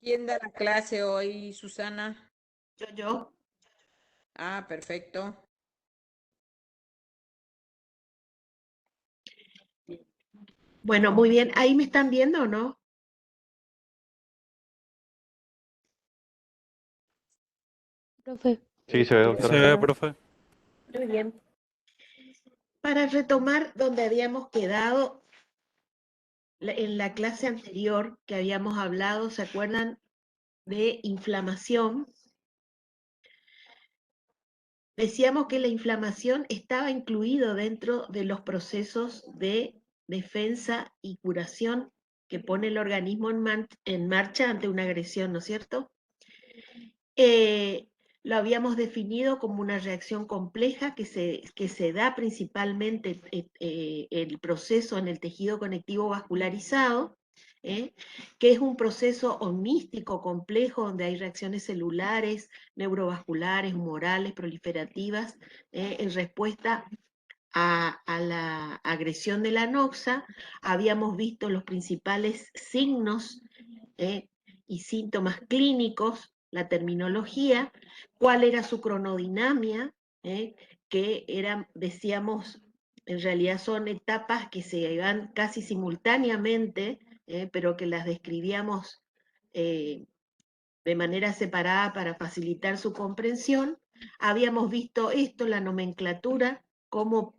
¿Quién da la clase hoy, Susana? Yo. Ah, perfecto. Bueno, muy bien. ¿Ahí me están viendo o no? Profe, Sí, se ve, Se doctora. ve, profe. Muy bien. Para retomar donde habíamos quedado en la clase anterior que habíamos hablado, ¿se acuerdan de inflamación? Decíamos que la inflamación estaba incluido dentro de los procesos de defensa y curación que pone el organismo en marcha ante una agresión, ¿no es cierto? Lo habíamos definido como una reacción compleja que se da principalmente el proceso en el tejido conectivo vascularizado, que es un proceso omnístico complejo donde hay reacciones celulares, neurovasculares, humorales, proliferativas, en respuesta a la agresión de la noxa. Habíamos visto los principales signos ¿eh? y síntomas clínicos, la terminología, cuál era su cronodinamia, que eran, decíamos, en realidad son etapas que se van casi simultáneamente, pero que las describíamos de manera separada para facilitar su comprensión. Habíamos visto esto, la nomenclatura, cómo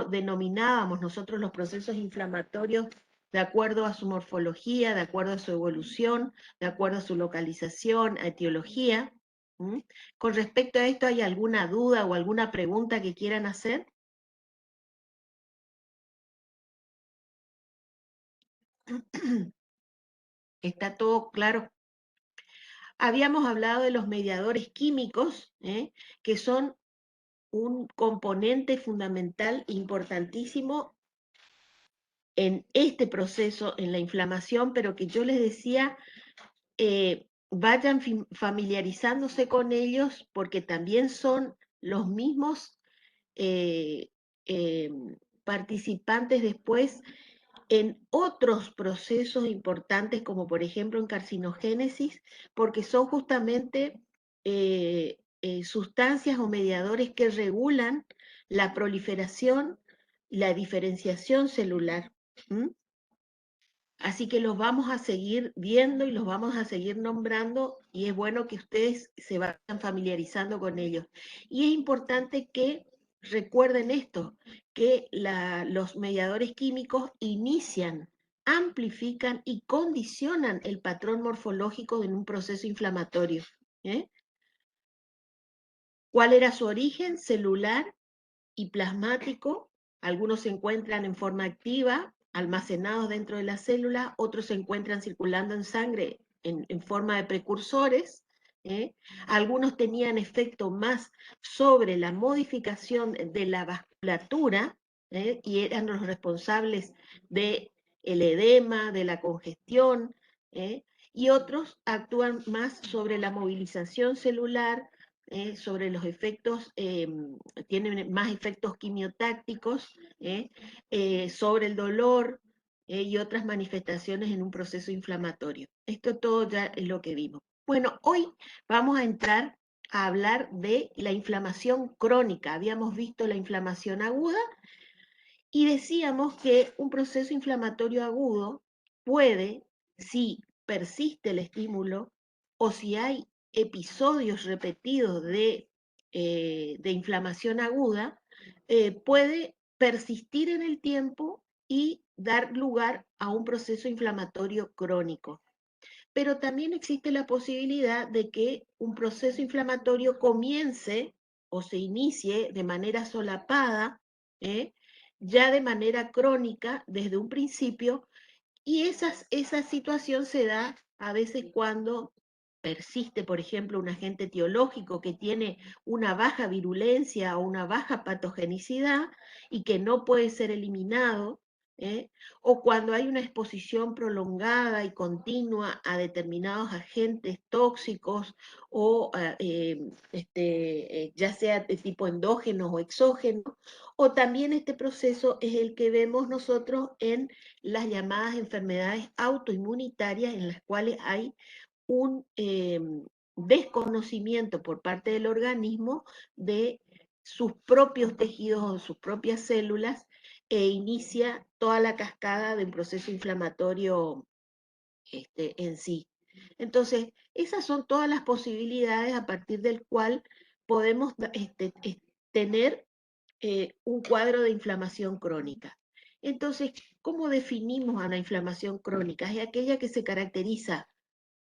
denominábamos nosotros los procesos inflamatorios de acuerdo a su morfología, de acuerdo a su evolución, de acuerdo a su localización, a etiología. ¿Mm? Con respecto a esto, ¿hay alguna duda o alguna pregunta que quieran hacer? ¿Está todo claro? Habíamos hablado de los mediadores químicos, que son un componente fundamental importantísimo en este proceso, en la inflamación, pero que yo les decía, vayan familiarizándose con ellos porque también son los mismos eh, eh, participantes después en otros procesos importantes, como por ejemplo en carcinogénesis, porque son justamente sustancias o mediadores que regulan la proliferación y la diferenciación celular. ¿Mm? Así que los vamos a seguir viendo y los vamos a seguir nombrando y es bueno que ustedes se vayan familiarizando con ellos. Y es importante que recuerden esto, que los mediadores químicos inician, amplifican y condicionan el patrón morfológico en un proceso inflamatorio. ¿eh? ¿Cuál era su origen? Celular y plasmático. Algunos se encuentran en forma activa, almacenados dentro de la célula, otros se encuentran circulando en sangre en forma de precursores. Algunos tenían efecto más sobre la modificación de la vasculatura y eran los responsables del edema, de la congestión, y otros actúan más sobre la movilización celular, sobre los efectos, tienen más efectos quimiotácticos, sobre el dolor y otras manifestaciones en un proceso inflamatorio. Esto todo ya es lo que vimos. Bueno, hoy vamos a entrar a hablar de la inflamación crónica. Habíamos visto la inflamación aguda y decíamos que un proceso inflamatorio agudo puede, si persiste el estímulo o si hay episodios repetidos de inflamación aguda, puede persistir en el tiempo y dar lugar a un proceso inflamatorio crónico. Pero también existe la posibilidad de que un proceso inflamatorio comience o se inicie de manera solapada, ¿eh? ya de manera crónica desde un principio, y esa situación se da a veces cuando persiste, por ejemplo, un agente etiológico que tiene una baja virulencia o una baja patogenicidad y que no puede ser eliminado, o cuando hay una exposición prolongada y continua a determinados agentes tóxicos o ya sea de tipo endógeno o exógeno, o también este proceso es el que vemos nosotros en las llamadas enfermedades autoinmunitarias en las cuales hay un desconocimiento por parte del organismo de sus propios tejidos o sus propias células e inicia toda la cascada de un proceso inflamatorio en sí. Entonces, esas son todas las posibilidades a partir del cual podemos tener un cuadro de inflamación crónica. Entonces, ¿cómo definimos a la inflamación crónica? Es aquella que se caracteriza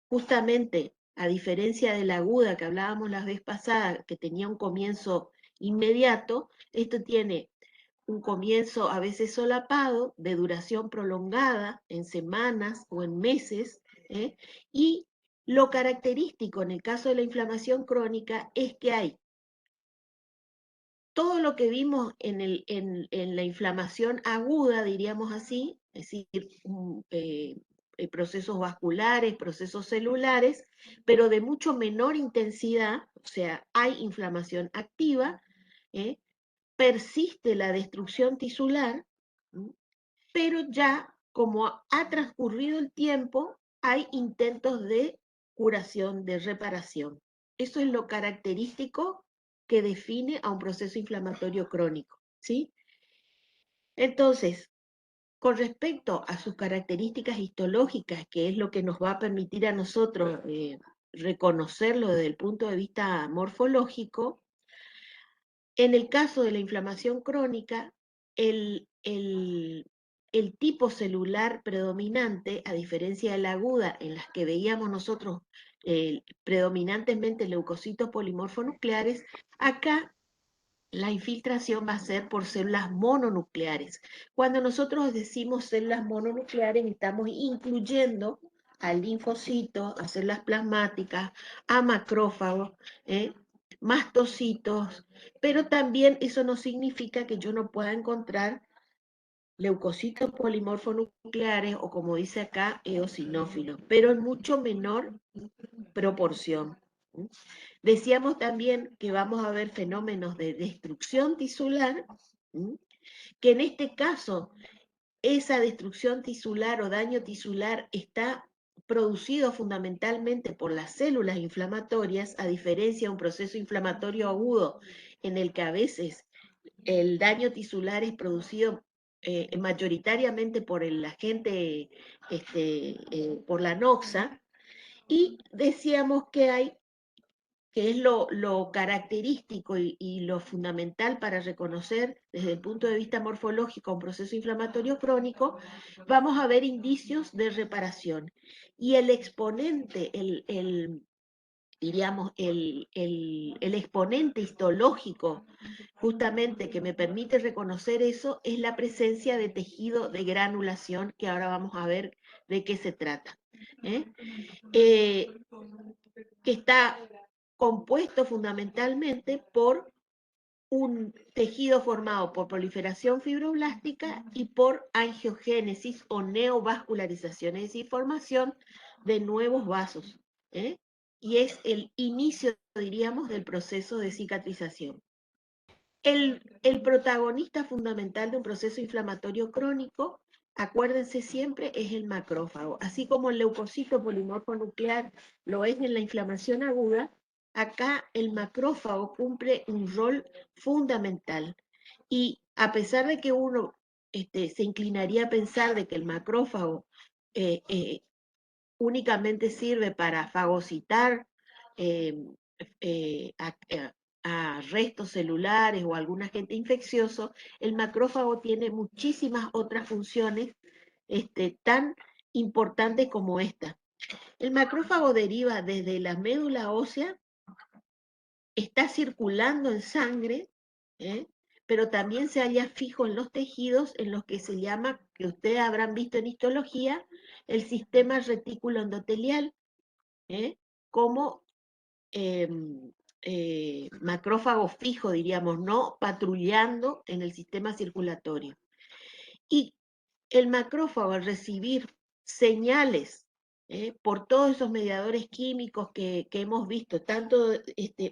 justamente, a diferencia de la aguda que hablábamos la vez pasada, que tenía un comienzo inmediato, esto tiene un comienzo a veces solapado, de duración prolongada, en semanas o en meses, y lo característico en el caso de la inflamación crónica es que hay todo lo que vimos en la inflamación aguda, diríamos así, es decir, procesos vasculares, procesos celulares, pero de mucho menor intensidad, o sea, hay inflamación activa, persiste la destrucción tisular, pero ya como ha transcurrido el tiempo, hay intentos de curación, de reparación. Eso es lo característico que define a un proceso inflamatorio crónico, ¿sí? Entonces, con respecto a sus características histológicas, que es lo que nos va a permitir a nosotros reconocerlo desde el punto de vista morfológico, en el caso de la inflamación crónica, el tipo celular predominante, a diferencia de la aguda, en las que veíamos nosotros predominantemente leucocitos polimorfonucleares, acá la infiltración va a ser por células mononucleares. Cuando nosotros decimos células mononucleares, estamos incluyendo al linfocito, a células plasmáticas, a macrófagos, mastocitos, pero también eso no significa que yo no pueda encontrar leucocitos polimorfonucleares o, como dice acá, eosinófilos, pero en mucho menor proporción. Decíamos también que vamos a ver fenómenos de destrucción tisular, que en este caso esa destrucción tisular o daño tisular está producido fundamentalmente por las células inflamatorias, a diferencia de un proceso inflamatorio agudo en el que a veces el daño tisular es producido mayoritariamente por el agente, por la noxa, y decíamos que hay, que es lo característico y lo fundamental para reconocer desde el punto de vista morfológico un proceso inflamatorio crónico, vamos a ver indicios de reparación. Y el exponente, diríamos, el exponente histológico justamente que me permite reconocer eso es la presencia de tejido de granulación, que ahora vamos a ver de qué se trata. Que está compuesto fundamentalmente por un tejido formado por proliferación fibroblástica y por angiogénesis o neovascularización, es decir, formación de nuevos vasos. Y es el inicio, diríamos, del proceso de cicatrización. El protagonista fundamental de un proceso inflamatorio crónico, acuérdense siempre, es el macrófago. Así como el leucocito polimorfonuclear lo es en la inflamación aguda, acá el macrófago cumple un rol fundamental. Y a pesar de que uno se inclinaría a pensar de que el macrófago únicamente sirve para fagocitar a restos celulares o algún agente infeccioso, el macrófago tiene muchísimas otras funciones tan importantes como esta. El macrófago deriva desde la médula ósea, está circulando en sangre, pero también se halla fijo en los tejidos en los que se llama, que ustedes habrán visto en histología, el sistema retículo endotelial, como macrófago fijo, diríamos, no patrullando en el sistema circulatorio. Y el macrófago, al recibir señales por todos esos mediadores químicos que hemos visto, tanto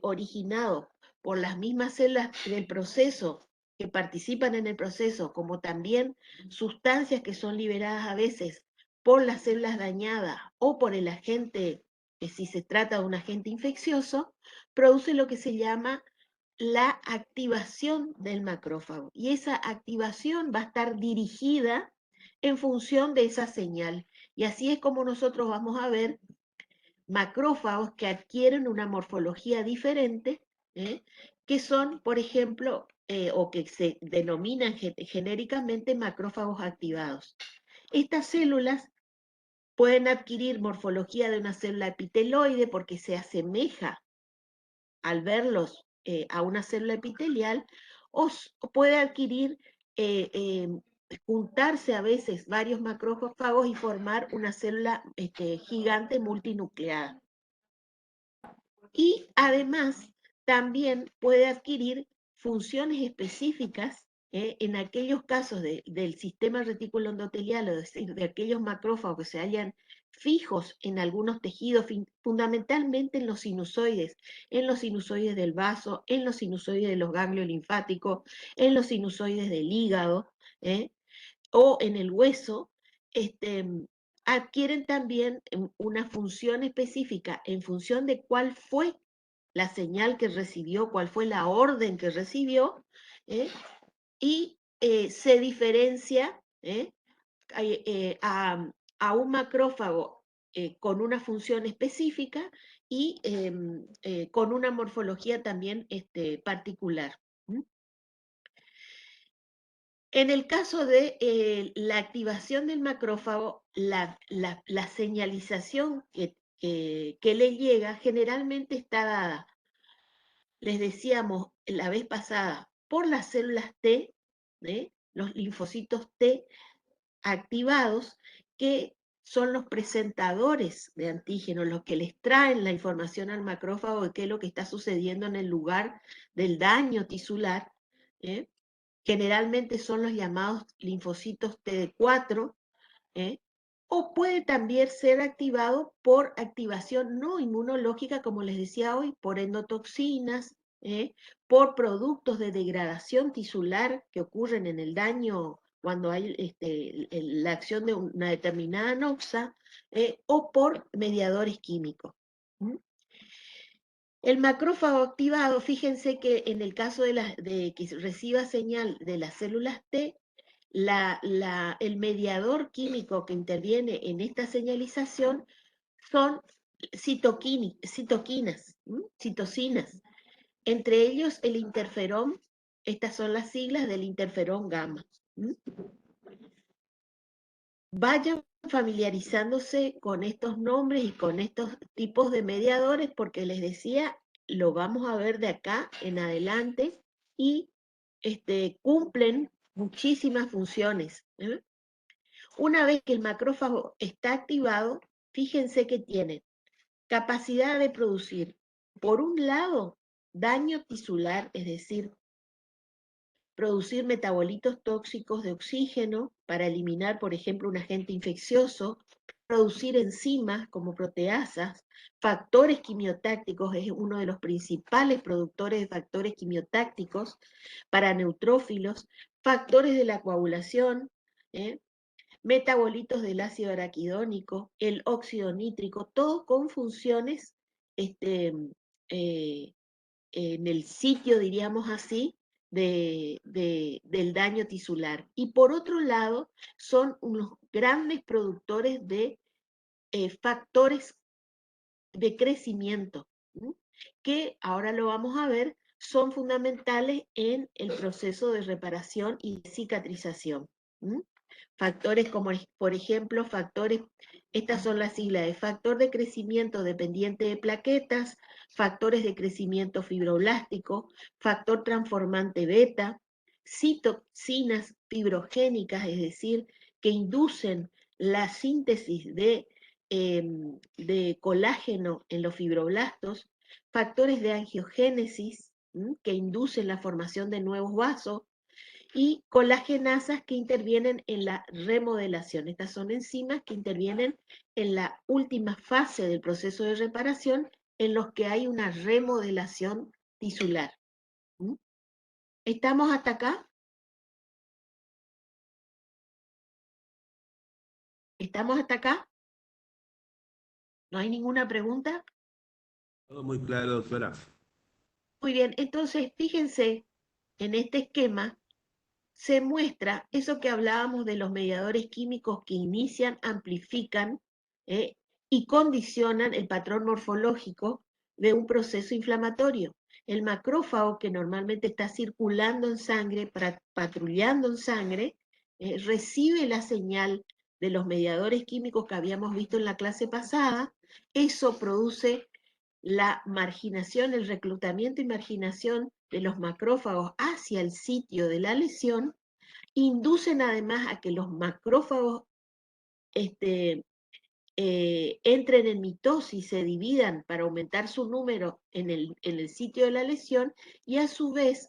originados por las mismas células del proceso, que participan en el proceso, como también sustancias que son liberadas a veces por las células dañadas o por el agente si se trata de un agente infeccioso, produce lo que se llama la activación del macrófago. Y esa activación va a estar dirigida en función de esa señal. Y así es como nosotros vamos a ver macrófagos que adquieren una morfología diferente, que son, por ejemplo, o que se denominan genéricamente macrófagos activados. Estas células pueden adquirir morfología de una célula epiteloide porque se asemeja al verlos a una célula epitelial, o puede adquirir, juntarse a veces varios macrófagos y formar una célula gigante multinucleada. Y además también puede adquirir funciones específicas en aquellos casos del sistema retículo endotelial, es decir, de aquellos macrófagos que se hallan fijos en algunos tejidos, fundamentalmente en los sinusoides del vaso, en los sinusoides de los ganglios linfáticos, en los sinusoides del hígado, o en el hueso, adquieren también una función específica en función de cuál fue la señal que recibió, cuál fue la orden que recibió, y se diferencia a un macrófago con una función específica y con una morfología también particular. En el caso de la activación del macrófago, la señalización que le llega generalmente está dada, les decíamos la vez pasada, por las células T, los linfocitos T activados, que son los presentadores de antígenos, los que les traen la información al macrófago de qué es lo que está sucediendo en el lugar del daño tisular. Generalmente son los llamados linfocitos TD4, o puede también ser activado por activación no inmunológica, como les decía hoy, por endotoxinas, por productos de degradación tisular que ocurren en el daño cuando hay la acción de una determinada noxa, o por mediadores químicos. El macrófago activado, fíjense que en el caso de que reciba señal de las células T, el mediador químico que interviene en esta señalización son citocinas, entre ellos el interferón. Estas son las siglas del interferón gamma. Vayan familiarizándose con estos nombres y con estos tipos de mediadores, porque les decía, lo vamos a ver de acá en adelante, y cumplen muchísimas funciones. Una vez que el macrófago está activado, fíjense que tiene capacidad de producir, por un lado, daño tisular, es decir, producir metabolitos tóxicos de oxígeno para eliminar, por ejemplo, un agente infeccioso, producir enzimas como proteasas, factores quimiotácticos, es uno de los principales productores de factores quimiotácticos para neutrófilos, factores de la coagulación, metabolitos del ácido araquidónico, el óxido nítrico, todo con funciones en el sitio, diríamos así, del daño tisular. Y por otro lado, son unos grandes productores de factores de crecimiento, que ahora lo vamos a ver, son fundamentales en el proceso de reparación y cicatrización. Factores como, por ejemplo, estas son las siglas de factor de crecimiento dependiente de plaquetas, factores de crecimiento fibroblástico, factor transformante beta, citoxinas fibrogénicas, es decir, que inducen la síntesis de colágeno en los fibroblastos, factores de angiogénesis, que inducen la formación de nuevos vasos, y colagenasas que intervienen en la remodelación. Estas son enzimas que intervienen en la última fase del proceso de reparación, en los que hay una remodelación tisular. ¿Estamos hasta acá? ¿Estamos hasta acá? ¿No hay ninguna pregunta? Todo muy claro, doctora. Muy bien, entonces fíjense, en este esquema se muestra eso que hablábamos de los mediadores químicos que inician, amplifican ¿eh? y condicionan el patrón morfológico de un proceso inflamatorio. El macrófago, que normalmente está circulando en sangre, patrullando en sangre, recibe la señal de los mediadores químicos que habíamos visto en la clase pasada. Eso produce la marginación, el reclutamiento y marginación de los macrófagos hacia el sitio de la lesión, inducen además a que los macrófagos entren en mitosis, se dividan para aumentar su número en el sitio de la lesión, y a su vez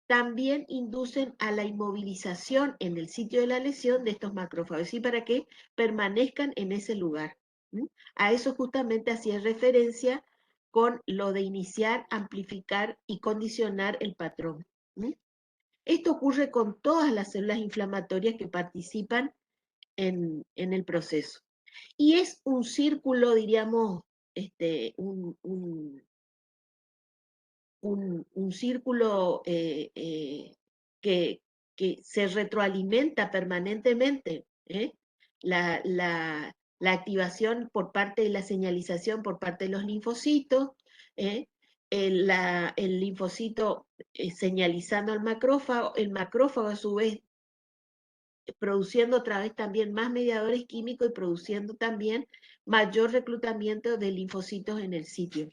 también inducen a la inmovilización en el sitio de la lesión de estos macrófagos, y para que permanezcan en ese lugar. A eso justamente hacía referencia con lo de iniciar, amplificar y condicionar el patrón. Esto ocurre con todas las células inflamatorias que participan en el proceso. Y es un círculo, diríamos, un círculo que se retroalimenta permanentemente. La activación por parte de la señalización por parte de los linfocitos, el linfocito señalizando al macrófago, el macrófago a su vez produciendo otra vez también más mediadores químicos y produciendo también mayor reclutamiento de linfocitos en el sitio.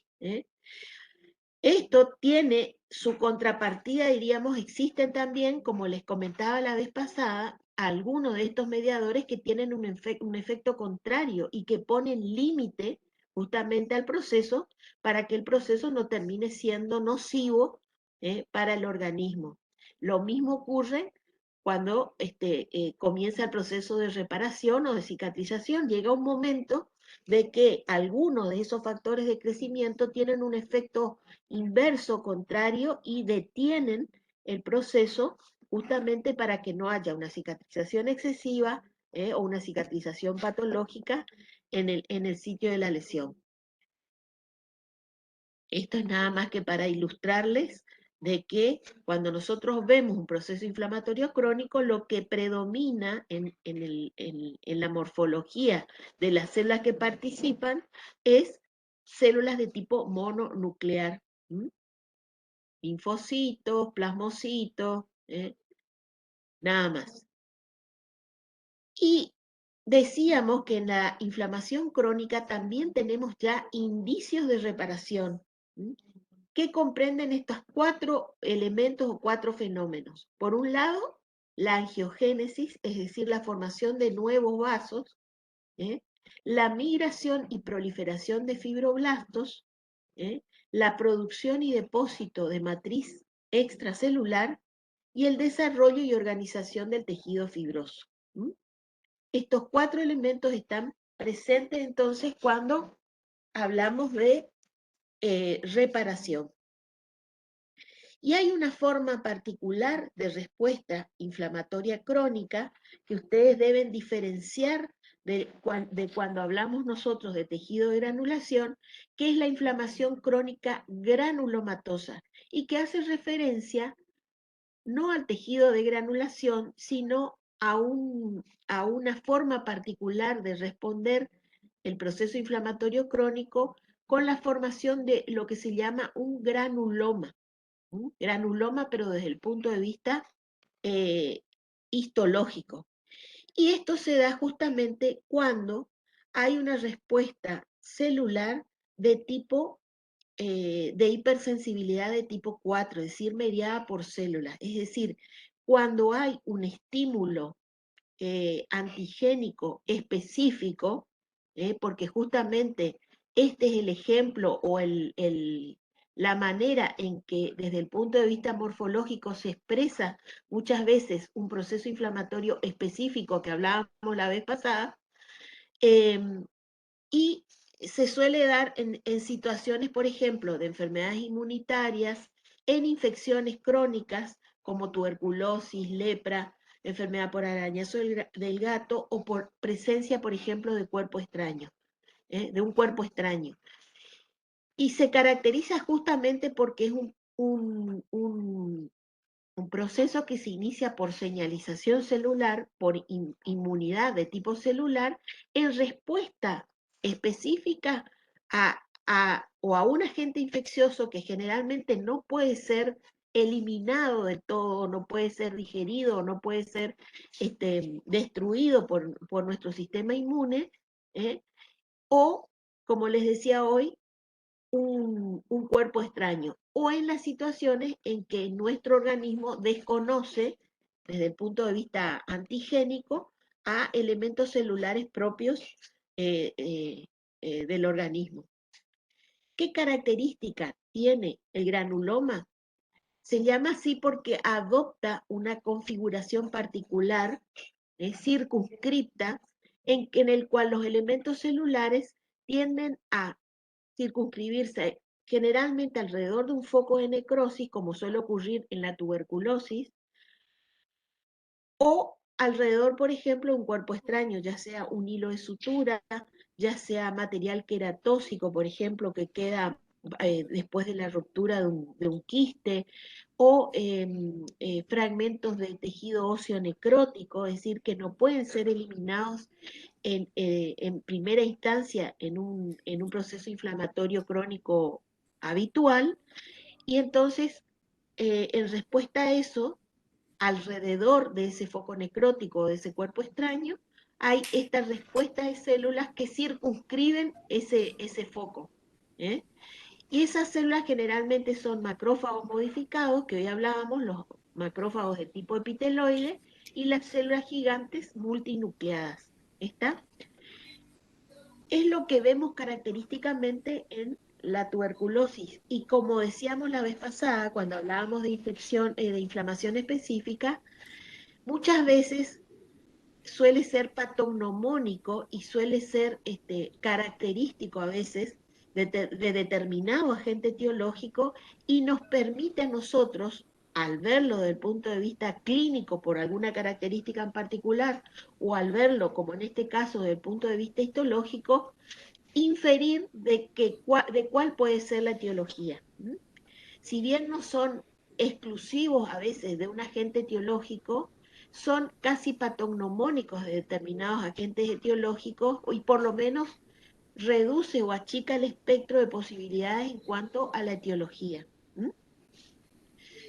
Esto tiene su contrapartida, diríamos, existen también, como les comentaba la vez pasada, algunos de estos mediadores que tienen un efecto contrario y que ponen límite justamente al proceso para que el proceso no termine siendo nocivo para el organismo. Lo mismo ocurre cuando comienza el proceso de reparación o de cicatrización. Llega un momento de que algunos de esos factores de crecimiento tienen un efecto inverso, contrario, y detienen el proceso justamente para que no haya una cicatrización excesiva o una cicatrización patológica en el sitio de la lesión. Esto es nada más que para ilustrarles de que cuando nosotros vemos un proceso inflamatorio crónico, lo que predomina en la morfología de las células que participan es células de tipo mononuclear. Linfocitos, plasmocitos, nada más. Y decíamos que en la inflamación crónica también tenemos ya indicios de reparación, que comprenden estos 4 elementos o 4 fenómenos. Por un lado, la angiogénesis, es decir, la formación de nuevos vasos, la migración y proliferación de fibroblastos, la producción y depósito de matriz extracelular y el desarrollo y organización del tejido fibroso. Estos 4 elementos están presentes entonces cuando hablamos de reparación. Y hay una forma particular de respuesta inflamatoria crónica que ustedes deben diferenciar de cuando hablamos nosotros de tejido de granulación, que es la inflamación crónica granulomatosa, y que hace referencia no al tejido de granulación, sino a una forma particular de responder el proceso inflamatorio crónico con la formación de lo que se llama un granuloma. Granuloma, pero desde el punto de vista histológico. Y esto se da justamente cuando hay una respuesta celular de tipo de hipersensibilidad de tipo 4, es decir, mediada por células. Es decir, cuando hay un estímulo antigénico específico, porque justamente este es el ejemplo o la manera en que desde el punto de vista morfológico se expresa muchas veces un proceso inflamatorio específico que hablábamos la vez pasada, y se suele dar en situaciones, por ejemplo, de enfermedades inmunitarias, en infecciones crónicas como tuberculosis, lepra, enfermedad por arañazo del gato o por presencia, por ejemplo, de cuerpo extraño. de un cuerpo extraño. Y se caracteriza justamente porque es un proceso que se inicia por señalización celular, por inmunidad de tipo celular, en respuesta específica o a un agente infeccioso que generalmente no puede ser eliminado de todo, no puede ser digerido, no puede ser destruido por nuestro sistema inmune, o, como les decía hoy, un cuerpo extraño, o en las situaciones en que nuestro organismo desconoce, desde el punto de vista antigénico, a elementos celulares propios del organismo. ¿Qué característica tiene el granuloma? Se llama así porque adopta una configuración particular, circunscripta, en el cual los elementos celulares tienden a circunscribirse generalmente alrededor de un foco de necrosis, como suele ocurrir en la tuberculosis, o alrededor, por ejemplo, de un cuerpo extraño, ya sea un hilo de sutura, ya sea material queratóxico, por ejemplo, que queda después de la ruptura de un quiste, o fragmentos de tejido óseo necrótico, es decir, que no pueden ser eliminados en primera instancia en un proceso inflamatorio crónico habitual, y entonces, en respuesta a eso, alrededor de ese foco necrótico, de ese cuerpo extraño, hay esta respuesta de células que circunscriben ese foco. ¿eh? Y esas células generalmente son macrófagos modificados, que hoy hablábamos, los macrófagos de tipo epiteloide, y las células gigantes multinucleadas. ¿Está? Es lo que vemos característicamente en la tuberculosis. Y como decíamos la vez pasada, cuando hablábamos de infección, de inflamación específica, muchas veces suele ser patognomónico y suele ser característico a veces de determinado agente etiológico, y nos permite a nosotros, al verlo desde el punto de vista clínico por alguna característica en particular, o al verlo, como en este caso, desde el punto de vista histológico, inferir de cuál puede ser la etiología. Si bien no son exclusivos a veces de un agente etiológico, son casi patognomónicos de determinados agentes etiológicos, y por lo menos reduce o achica el espectro de posibilidades en cuanto a la etiología.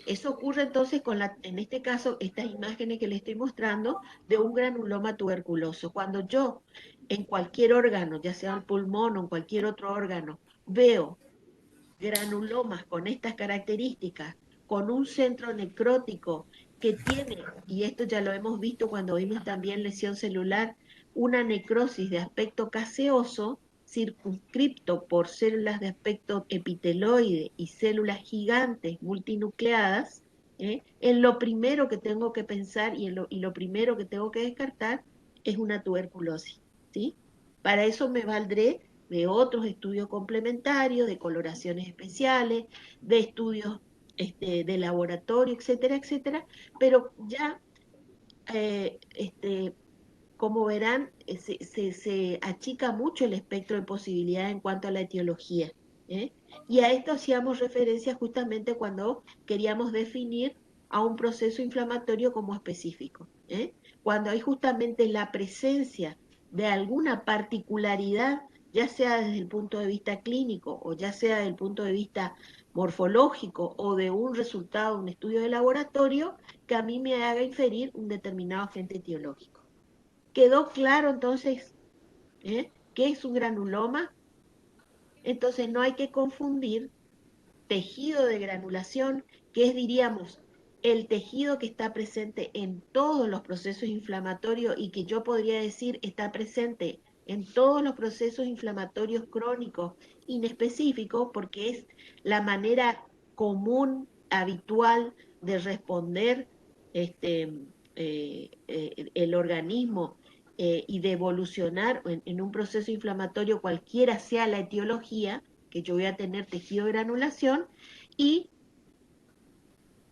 Eso ocurre entonces en este caso, estas imágenes que les estoy mostrando de un granuloma tuberculoso. Cuando yo en cualquier órgano, ya sea el pulmón o en cualquier otro órgano, veo granulomas con estas características, con un centro necrótico que tiene, y esto ya lo hemos visto cuando vimos también lesión celular, una necrosis de aspecto caseoso, circunscripto por células de aspecto epiteloide y células gigantes multinucleadas, en lo primero que tengo que pensar y lo primero que tengo que descartar es una tuberculosis, ¿sí? Para eso me valdré de otros estudios complementarios, de coloraciones especiales, de estudios de laboratorio, etcétera, etcétera, pero ya, como verán, se achica mucho el espectro de posibilidades en cuanto a la etiología. Y a esto hacíamos referencia justamente cuando queríamos definir a un proceso inflamatorio como específico. Cuando hay justamente la presencia de alguna particularidad, ya sea desde el punto de vista clínico o ya sea desde el punto de vista morfológico o de un resultado, un estudio de laboratorio, que a mí me haga inferir un determinado agente etiológico. ¿Quedó claro entonces qué es un granuloma? Entonces no hay que confundir tejido de granulación, que es, diríamos, el tejido que está presente en todos los procesos inflamatorios y que yo podría decir está presente en todos los procesos inflamatorios crónicos inespecíficos, porque es la manera común, habitual de responder el organismo y de evolucionar en un proceso inflamatorio, cualquiera sea la etiología, que yo voy a tener tejido de granulación, y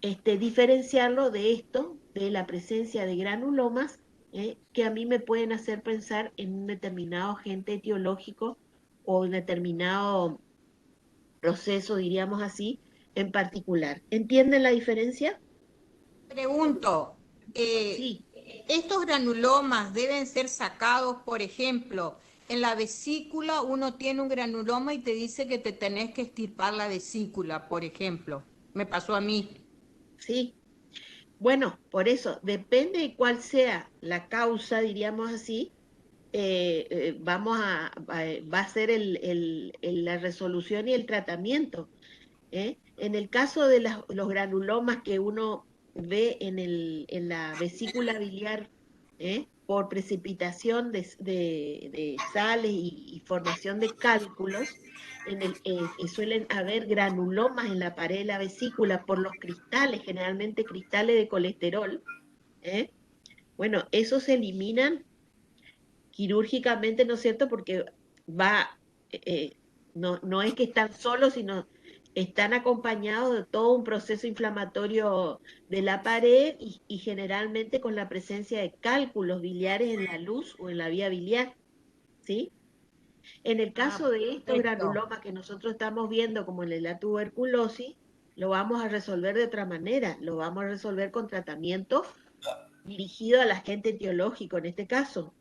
diferenciarlo de esto, de la presencia de granulomas, que a mí me pueden hacer pensar en un determinado agente etiológico o un determinado proceso, diríamos así, en particular. ¿Entienden la diferencia? Pregunto, Sí, ¿estos granulomas deben ser sacados, por ejemplo, en la vesícula uno tiene un granuloma y te dice que te tenés que extirpar la vesícula, por ejemplo? Me pasó a mí. sí. Bueno, por eso, depende de cuál sea la causa, diríamos así, va a ser la resolución y el tratamiento. En el caso de los granulomas que uno ve en la vesícula biliar, por precipitación de sales y formación de cálculos, suelen haber granulomas en la pared de la vesícula por los cristales, generalmente cristales de colesterol. ¿eh? Bueno, esos se eliminan quirúrgicamente, ¿no es cierto? Porque va, no es que están solos, sino están acompañados de todo un proceso inflamatorio de la pared y generalmente con la presencia de cálculos biliares en la luz o en la vía biliar, ¿sí? En el Ah, caso de estos perfecto. granulomas que nosotros estamos viendo, como en la tuberculosis, lo vamos a resolver de otra manera, lo vamos a resolver con tratamiento dirigido al agente etiológico, en este caso,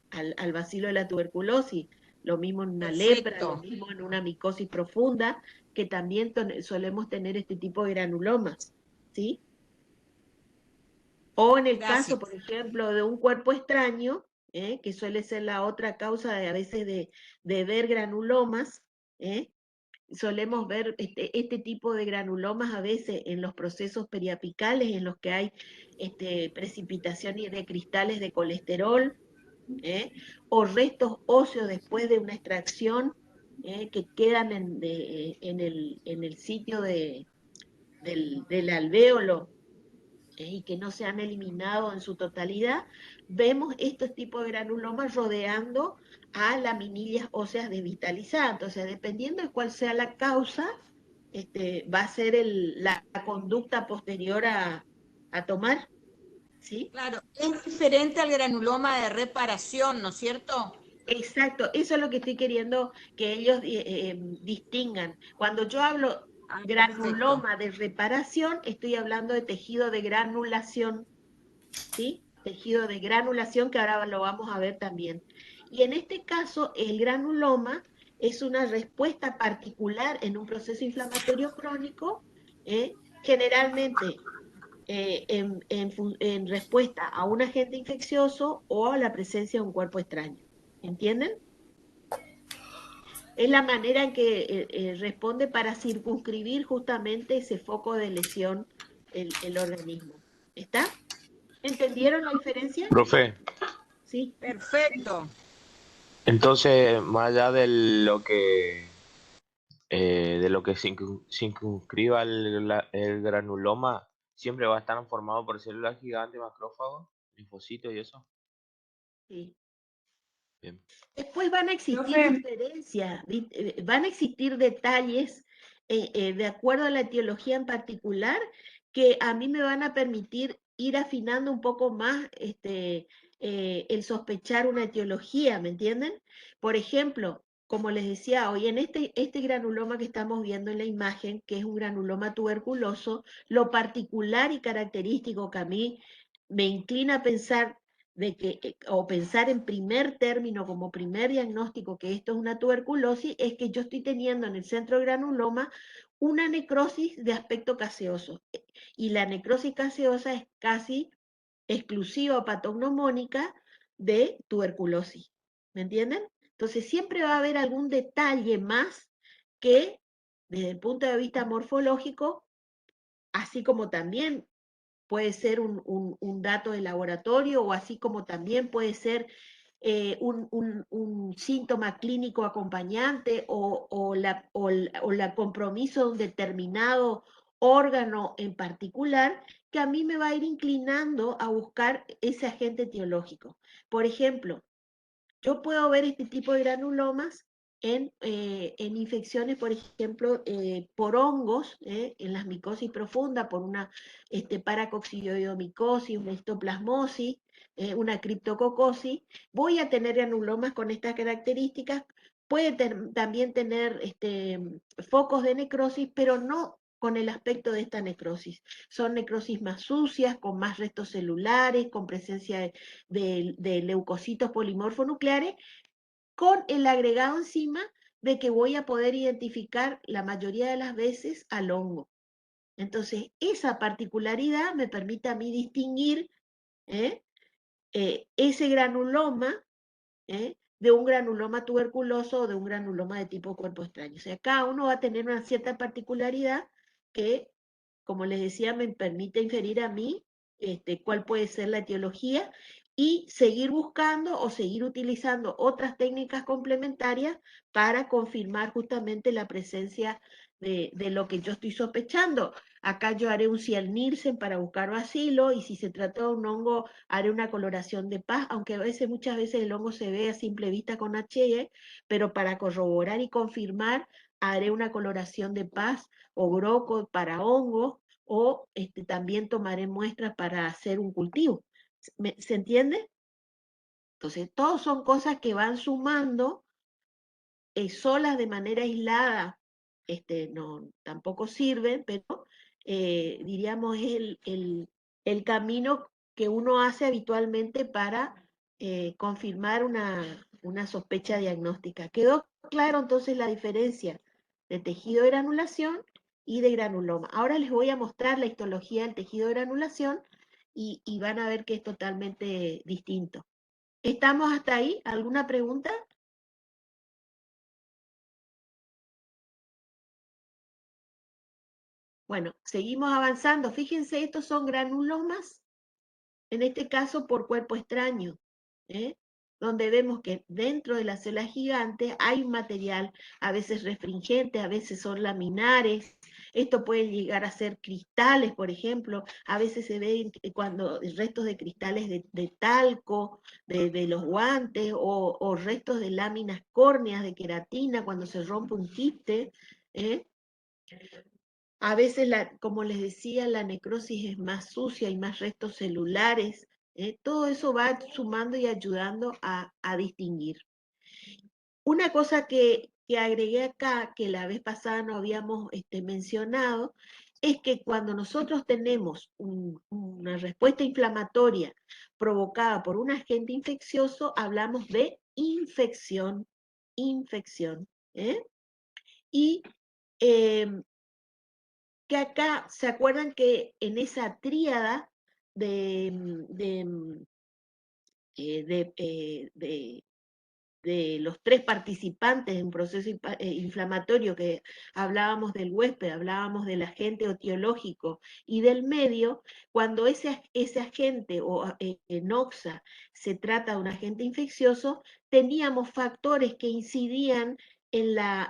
al bacilo de la tuberculosis, lo mismo en una lepra, lo Perfecto. mismo en una micosis profunda, que también solemos tener este tipo de granulomas, ¿sí? O en el caso, Gracias. por ejemplo, de un cuerpo extraño, que suele ser la otra causa a veces de ver granulomas, solemos ver este tipo de granulomas a veces en los procesos periapicales en los que hay precipitación de cristales de colesterol, o restos óseos después de una extracción, que quedan en el sitio del alvéolo, y que no se han eliminado en su totalidad. Vemos estos tipos de granulomas rodeando a laminillas óseas desvitalizadas. Entonces, dependiendo de cuál sea la causa, va a ser la conducta posterior a tomar, ¿sí? Claro, es diferente al granuloma de reparación, ¿no es cierto? Exacto, eso es lo que estoy queriendo que ellos distingan. Cuando yo hablo Ah, perfecto. granuloma de reparación, estoy hablando de tejido de granulación, ¿sí? Tejido de granulación que ahora lo vamos a ver también. Y en este caso, el granuloma es una respuesta particular en un proceso inflamatorio crónico, generalmente en respuesta a un agente infeccioso o a la presencia de un cuerpo extraño. ¿Entienden? Es la manera en que responde para circunscribir justamente ese foco de lesión el organismo. ¿Está? ¿Entendieron la diferencia? Profe, Sí. Perfecto. entonces, más allá de lo que circunscriba el granuloma, siempre va a estar formado por células gigantes, macrófagos, linfocitos y eso. Sí. Bien. Después van a existir Profe, diferencias, van a existir detalles de acuerdo a la etiología en particular que a mí me van a permitir ir afinando un poco más el sospechar una etiología, ¿me entienden? Por ejemplo, como les decía hoy, en este granuloma que estamos viendo en la imagen, que es un granuloma tuberculoso, lo particular y característico que a mí me inclina a pensar o pensar en primer término, como primer diagnóstico, que esto es una tuberculosis, es que yo estoy teniendo en el centro de granuloma una necrosis de aspecto caseoso. Y la necrosis caseosa es casi exclusiva o patognomónica de tuberculosis. ¿Me entienden? Entonces siempre va a haber algún detalle más que, desde el punto de vista morfológico, así como también puede ser un dato de laboratorio o así como también puede ser un síntoma clínico acompañante o la compromiso de un determinado órgano en particular que a mí me va a ir inclinando a buscar ese agente etiológico. Por ejemplo, yo puedo ver este tipo de granulomas en infecciones, por ejemplo, por hongos, en las micosis profundas, por una paracoccidioidomicosis, una histoplasmosis, una criptococosis. Voy a tener granulomas con estas características puede también tener focos de necrosis, pero no con el aspecto de esta necrosis. Son necrosis más sucias, con más restos celulares, con presencia de leucocitos polimorfonucleares, con el agregado encima de que voy a poder identificar la mayoría de las veces al hongo. Entonces, esa particularidad me permite a mí distinguir ese granuloma de un granuloma tuberculoso o de un granuloma de tipo cuerpo extraño. O sea, cada uno va a tener una cierta particularidad que, como les decía, me permite inferir a mí cuál puede ser la etiología y seguir buscando o seguir utilizando otras técnicas complementarias para confirmar justamente la presencia de lo que yo estoy sospechando. Acá yo haré un Ciel-Nielsen para buscar bacilo, y si se trata de un hongo, haré una coloración de paz, aunque muchas veces el hongo se ve a simple vista con HE, pero para corroborar y confirmar, haré una coloración de paz o groco para hongos, o también tomaré muestras para hacer un cultivo. ¿Se entiende? Entonces, todos son cosas que van sumando, solas de manera aislada, no, tampoco sirven, pero diríamos es el camino que uno hace habitualmente para confirmar una sospecha diagnóstica. ¿Quedó claro entonces la diferencia de tejido de granulación y de granuloma? Ahora les voy a mostrar la histología del tejido de granulación y van a ver que es totalmente distinto. ¿Estamos hasta ahí? ¿Alguna pregunta? Bueno, seguimos avanzando. Fíjense, estos son granulomas, en este caso por cuerpo extraño, donde vemos que dentro de la célula gigante hay un material, a veces restringente, a veces son laminares. Esto puede llegar a ser cristales, por ejemplo. A veces se ven cuando restos de cristales de talco, de los guantes, o restos de láminas córneas de queratina cuando se rompe un quiste. A veces, como les decía, la necrosis es más sucia y más restos celulares. Todo eso va sumando y ayudando a distinguir. Una cosa que agregué acá, que la vez pasada no habíamos mencionado, es que cuando nosotros tenemos una respuesta inflamatoria provocada por un agente infeccioso, hablamos de infección. Y que acá, ¿se acuerdan que en esa tríada de los tres participantes en un proceso inflamatorio, que hablábamos del huésped, hablábamos del agente etiológico y del medio? Cuando ese agente o noxa se trata de un agente infeccioso, teníamos factores que incidían en las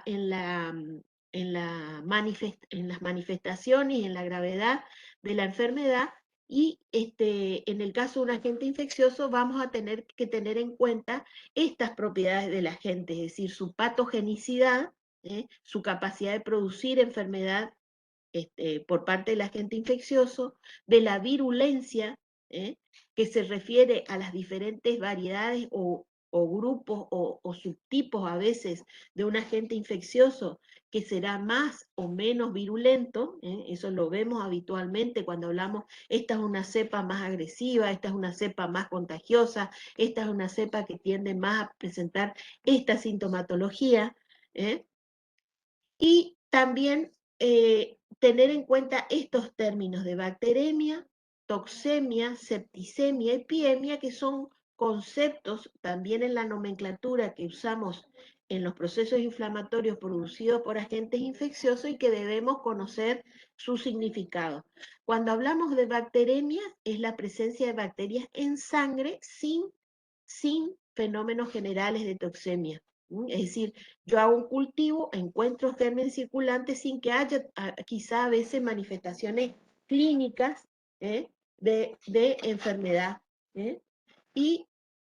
manifestaciones y en la gravedad de la enfermedad. Y en el caso de un agente infeccioso vamos a tener que tener en cuenta estas propiedades del agente, es decir, su patogenicidad, su capacidad de producir enfermedad por parte del agente infeccioso, de la virulencia, que se refiere a las diferentes variedades o grupos o subtipos a veces de un agente infeccioso que será más o menos virulento. Eso lo vemos habitualmente cuando hablamos, esta es una cepa más agresiva, esta es una cepa más contagiosa, esta es una cepa que tiende más a presentar esta sintomatología. Y también tener en cuenta estos términos de bacteremia, toxemia, septicemia, epidemia, que son conceptos también en la nomenclatura que usamos en los procesos inflamatorios producidos por agentes infecciosos y que debemos conocer su significado. Cuando hablamos de bacteremia, es la presencia de bacterias en sangre sin fenómenos generales de toxemia. Es decir, yo hago un cultivo, encuentro gérmenes circulantes sin que haya quizá a veces manifestaciones clínicas de enfermedad. Y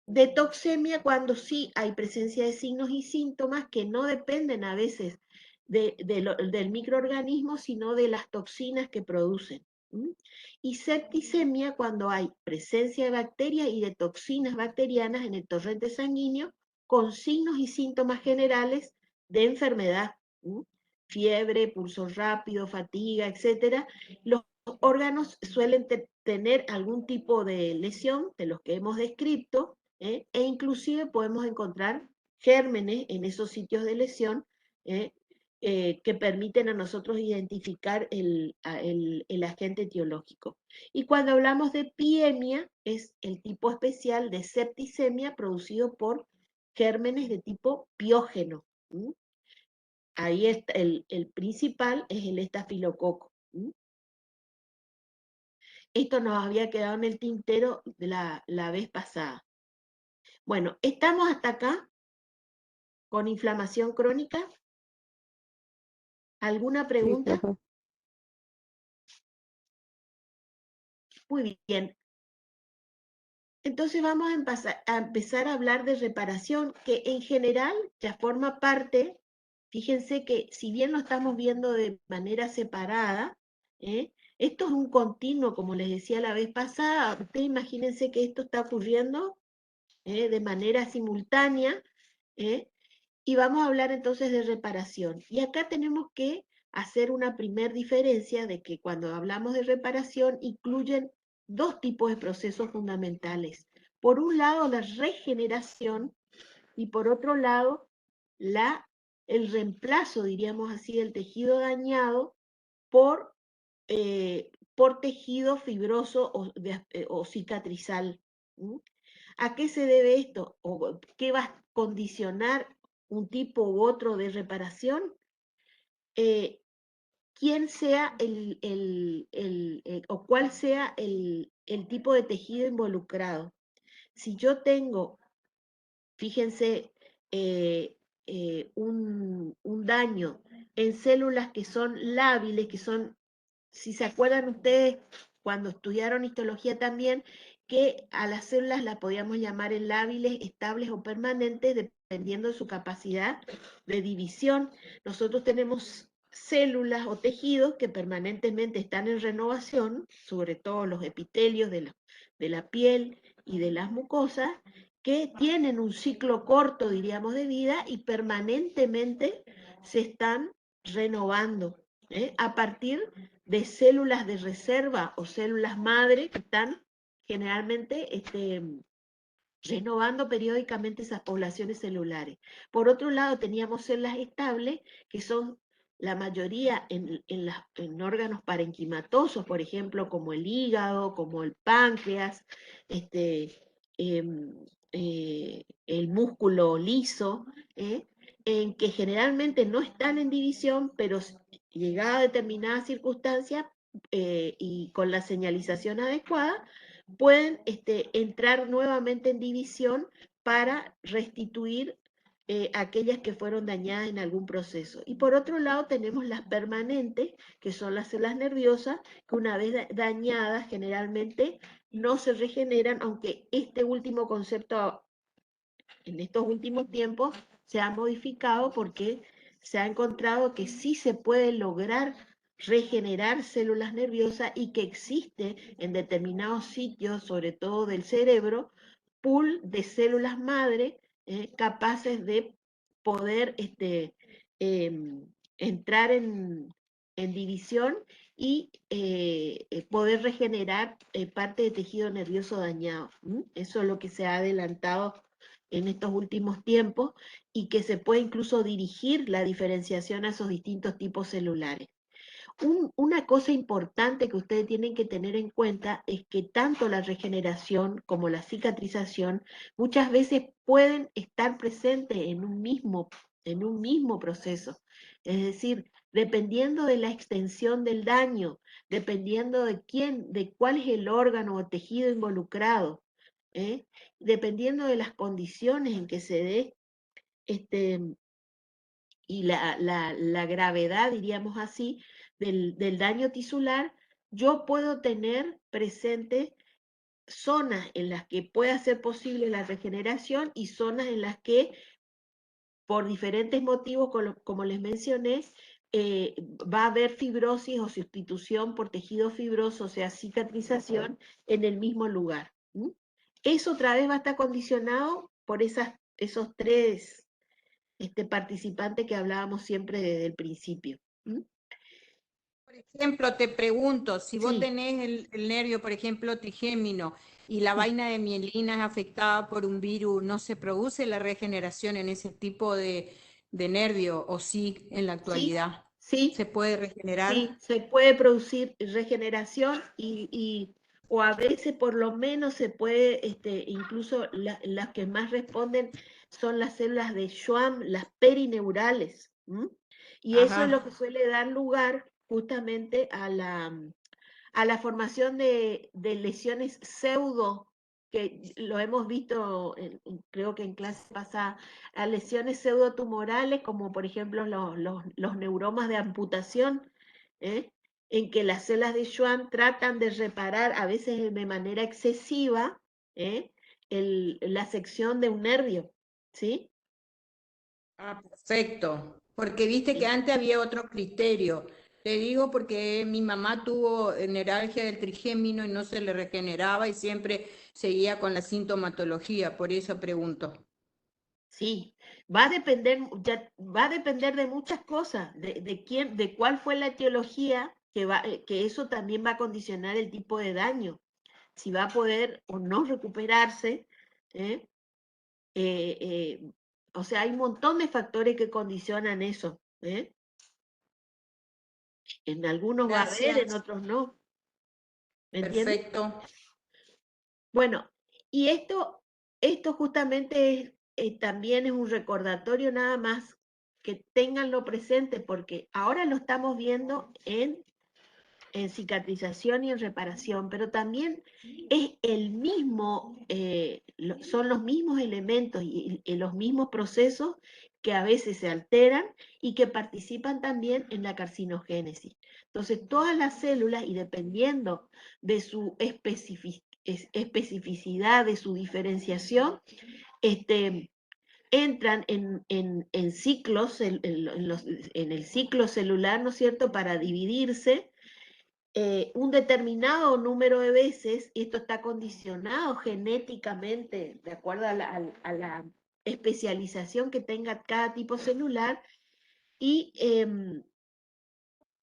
de toxemia cuando sí hay presencia de signos y síntomas que no dependen a veces del microorganismo, sino de las toxinas que producen. Y septicemia cuando hay presencia de bacterias y de toxinas bacterianas en el torrente sanguíneo con signos y síntomas generales de enfermedad. Fiebre, pulso rápido, fatiga, etc. Los órganos suelen tener algún tipo de lesión de los que hemos descrito, e inclusive podemos encontrar gérmenes en esos sitios de lesión, que permiten a nosotros identificar el agente etiológico. Y cuando hablamos de piemia, es el tipo especial de septicemia producido por gérmenes de tipo piógeno. Ahí está el principal, es el estafilococo. Esto nos había quedado en el tintero de la vez pasada. Bueno, ¿estamos hasta acá con inflamación crónica? ¿Alguna Sí, pregunta? profe. Muy bien. Entonces vamos a empezar a hablar de reparación, que en general ya forma parte. Fíjense que si bien lo estamos viendo de manera separada, esto es un continuo, como les decía la vez pasada. Ustedes imagínense que esto está ocurriendo de manera simultánea, y vamos a hablar entonces de reparación. Y acá tenemos que hacer una primer diferencia de que cuando hablamos de reparación incluyen dos tipos de procesos fundamentales. Por un lado, la regeneración, y por otro lado, el reemplazo, diríamos así, del tejido dañado por tejido fibroso o cicatrizal. ¿A qué se debe esto? ¿O qué va a condicionar un tipo u otro de reparación? Quién sea o cuál sea el tipo de tejido involucrado. Si yo tengo, fíjense, un daño en células que son lábiles, que son, si se acuerdan ustedes, cuando estudiaron histología también, que a las células las podíamos llamar lábiles, estables o permanentes, dependiendo de su capacidad de división. Nosotros tenemos células o tejidos que permanentemente están en renovación, sobre todo los epitelios de la piel y de las mucosas, que tienen un ciclo corto, diríamos, de vida y permanentemente se están renovando, a partir de células de reserva o células madre que están generalmente renovando periódicamente esas poblaciones celulares. Por otro lado, teníamos células estables, que son la mayoría en órganos parenquimatosos, por ejemplo, como el hígado, como el páncreas, el músculo liso, en que generalmente no están en división, pero llegada a determinadas circunstancias y con la señalización adecuada, pueden entrar nuevamente en división para restituir aquellas que fueron dañadas en algún proceso. Y por otro lado tenemos las permanentes, que son las células nerviosas, que una vez dañadas generalmente no se regeneran, aunque este último concepto en estos últimos tiempos se ha modificado porque se ha encontrado que sí se puede lograr regenerar células nerviosas y que existe en determinados sitios, sobre todo del cerebro, pool de células madre capaces de poder entrar en división y poder regenerar parte de tejido nervioso dañado. Eso es lo que se ha adelantado en estos últimos tiempos y que se puede incluso dirigir la diferenciación a esos distintos tipos celulares. Una cosa importante que ustedes tienen que tener en cuenta es que tanto la regeneración como la cicatrización muchas veces pueden estar presentes en un mismo proceso. Es decir, dependiendo de la extensión del daño, dependiendo de cuál es el órgano o tejido involucrado, dependiendo de las condiciones en que se dé y la gravedad, diríamos así, del daño tisular, yo puedo tener presentes zonas en las que pueda ser posible la regeneración y zonas en las que, por diferentes motivos, como les mencioné, va a haber fibrosis o sustitución por tejido fibroso, o sea, cicatrización en el mismo lugar. Eso otra vez va a estar condicionado por esas esos tres participantes que hablábamos siempre desde el principio. ¿Mm? Por ejemplo, te pregunto, si vos Sí, tenés el nervio, por ejemplo, trigémino, y la sí, vaina de mielina es afectada por un virus, ¿no se produce la regeneración en ese tipo de nervio? ¿O sí, en la sí, actualidad? sí, ¿Se puede regenerar? sí, se puede producir regeneración o a veces por lo menos se puede, incluso las que más responden son las células de Schwann, las perineurales. ¿M? Y eso es lo que Ajá. suele dar lugar justamente a la formación de lesiones pseudo, que lo hemos visto, creo que en clase pasada, a lesiones pseudotumorales, como por ejemplo los neuromas de amputación, ¿eh? En que las células de Schwann tratan de reparar, a veces de manera excesiva, ¿eh? La sección de un nervio, ¿sí? Ah, perfecto. Porque viste que Sí. antes había otro criterio. Te digo porque mi mamá tuvo neuralgia del trigémino y no se le regeneraba y siempre seguía con la sintomatología, por eso pregunto. Sí, va a depender, va a depender de muchas cosas, de quién, de cuál fue la etiología, que eso también va a condicionar el tipo de daño, si va a poder o no recuperarse, ¿eh? Eh, eh, o sea, hay un montón de factores que condicionan eso, ¿eh? En algunos va a haber, en Gracias. otros no, ¿me entiendes? Perfecto. Bueno, y esto justamente también es un recordatorio nada más que tenganlo presente porque ahora lo estamos viendo en cicatrización y en reparación, pero también es el mismo, son los mismos elementos y los mismos procesos que a veces se alteran y que participan también en la carcinogénesis. Entonces, todas las células, y dependiendo de su especificidad, de su diferenciación, entran en ciclos, en el ciclo celular, ¿no es cierto?, para dividirse un determinado número de veces, y esto está condicionado genéticamente, de acuerdo a la especialización que tenga cada tipo celular, y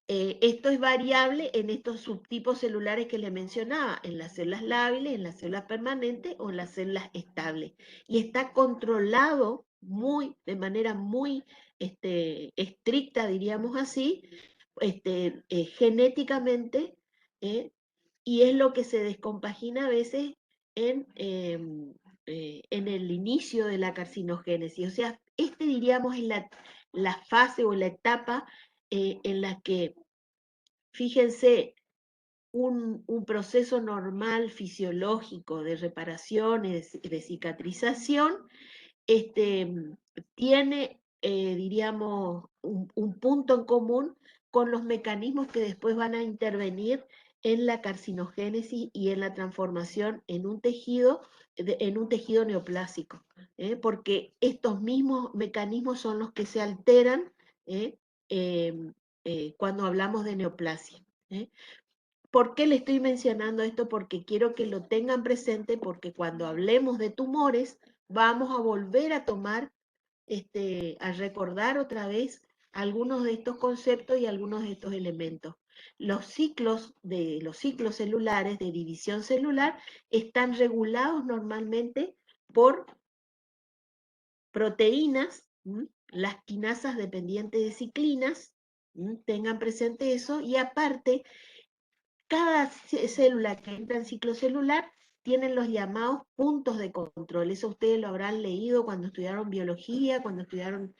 esto es variable en estos subtipos celulares que le mencionaba, en las células lábiles, en las células permanentes o en las células estables. Y está controlado de manera muy estricta, diríamos así, genéticamente, y es lo que se descompagina a veces en el inicio de la carcinogénesis. O sea, diríamos es la fase o la etapa en la que, fíjense, un proceso normal fisiológico de reparación y de cicatrización este, tiene, diríamos, un punto en común con los mecanismos que después van a intervenir en la carcinogénesis y en la transformación en un tejido neoplásico, porque estos mismos mecanismos son los que se alteran ¿eh? Cuando hablamos de neoplasia. ¿Por qué le estoy mencionando esto? Porque quiero que lo tengan presente, porque cuando hablemos de tumores, vamos a volver a tomar, a recordar otra vez algunos de estos conceptos y algunos de estos elementos. Los ciclos celulares de división celular están regulados normalmente por proteínas, las quinasas dependientes de ciclinas, tengan presente eso, y aparte cada célula que entra en ciclo celular tienen los llamados puntos de control. Eso ustedes lo habrán leído cuando estudiaron biología, cuando estudiaron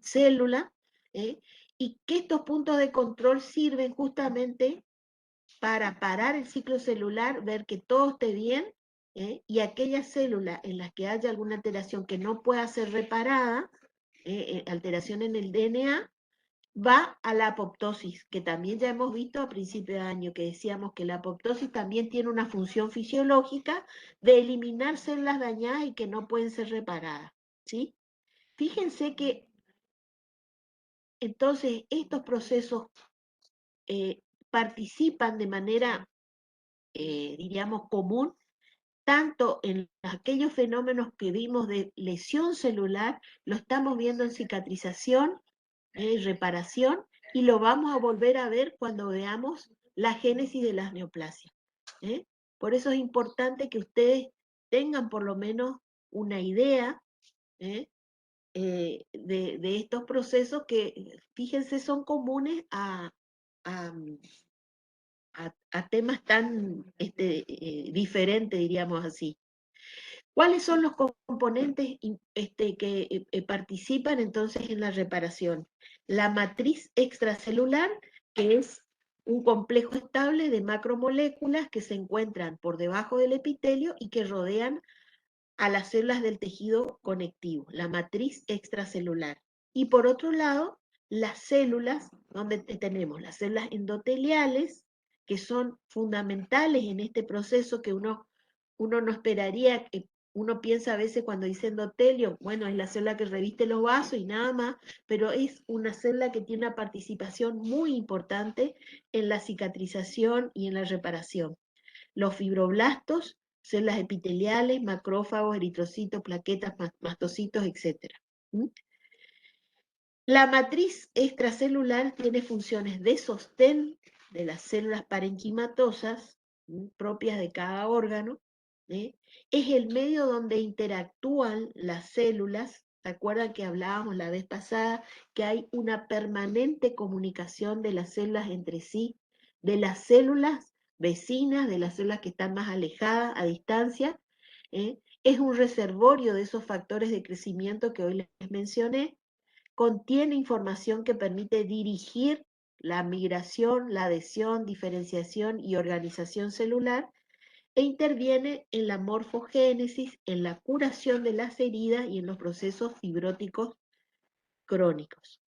célula, ¿eh? Y que estos puntos de control sirven justamente para parar el ciclo celular, ver que todo esté bien, y aquellas células en las que haya alguna alteración que no pueda ser reparada, alteración en el DNA, va a la apoptosis, que también ya hemos visto a principio de año, que decíamos que la apoptosis también tiene una función fisiológica de eliminar células dañadas y que no pueden ser reparadas, ¿sí? Fíjense que entonces estos procesos participan de manera, diríamos, común tanto en aquellos fenómenos que vimos de lesión celular, lo estamos viendo en cicatrización, reparación, y lo vamos a volver a ver cuando veamos la génesis de las neoplasias. Por eso es importante que ustedes tengan por lo menos una idea de estos procesos que, fíjense, son comunes a temas tan diferentes, diríamos así. ¿Cuáles son los componentes que participan entonces en la reparación? La matriz extracelular, que es un complejo estable de macromoléculas que se encuentran por debajo del epitelio y que rodean a las células del tejido conectivo, la matriz extracelular. Y por otro lado, las células, donde tenemos las células endoteliales, que son fundamentales en este proceso que uno no esperaría, que uno piensa a veces cuando dice endotelio, bueno, es la célula que reviste los vasos y nada más, pero es una célula que tiene una participación muy importante en la cicatrización y en la reparación. Los fibroblastos, células epiteliales, macrófagos, eritrocitos, plaquetas, mastocitos, etc. La matriz extracelular tiene funciones de sostén de las células parenquimatosas, propias de cada órgano. Es el medio donde interactúan las células. ¿Se acuerdan que hablábamos la vez pasada que hay una permanente comunicación de las células entre sí, de las células vecinas, de las células que están más alejadas, a distancia? Es un reservorio de esos factores de crecimiento que hoy les mencioné. Contiene información que permite dirigir la migración, la adhesión, diferenciación y organización celular, e interviene en la morfogénesis, en la curación de las heridas y en los procesos fibróticos crónicos.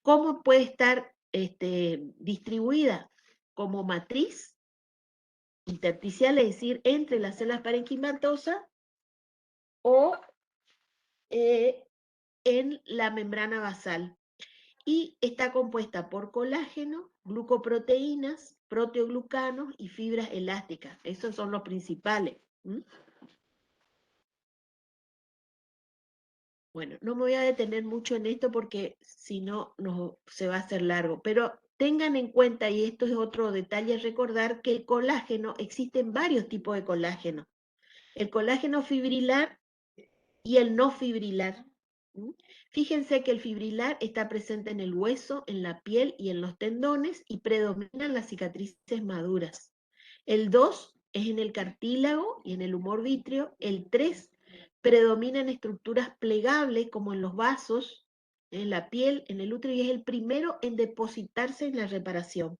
¿Cómo puede estar distribuida? Como matriz intersticial, es decir, entre las células parenquimatosas, o en la membrana basal. Y está compuesta por colágeno, glucoproteínas, proteoglucanos y fibras elásticas. Esos son los principales. Bueno, no me voy a detener mucho en esto porque si no, se va a hacer largo, pero tengan en cuenta, y esto es otro detalle a recordar, que el colágeno, existen varios tipos de colágeno. El colágeno fibrilar y el no fibrilar. Fíjense que el fibrilar está presente en el hueso, en la piel y en los tendones y predominan las cicatrices maduras. El 2 es en el cartílago y en el humor vítreo. El 3 predomina en estructuras plegables como en los vasos, en la piel, en el útero, y es el primero en depositarse en la reparación,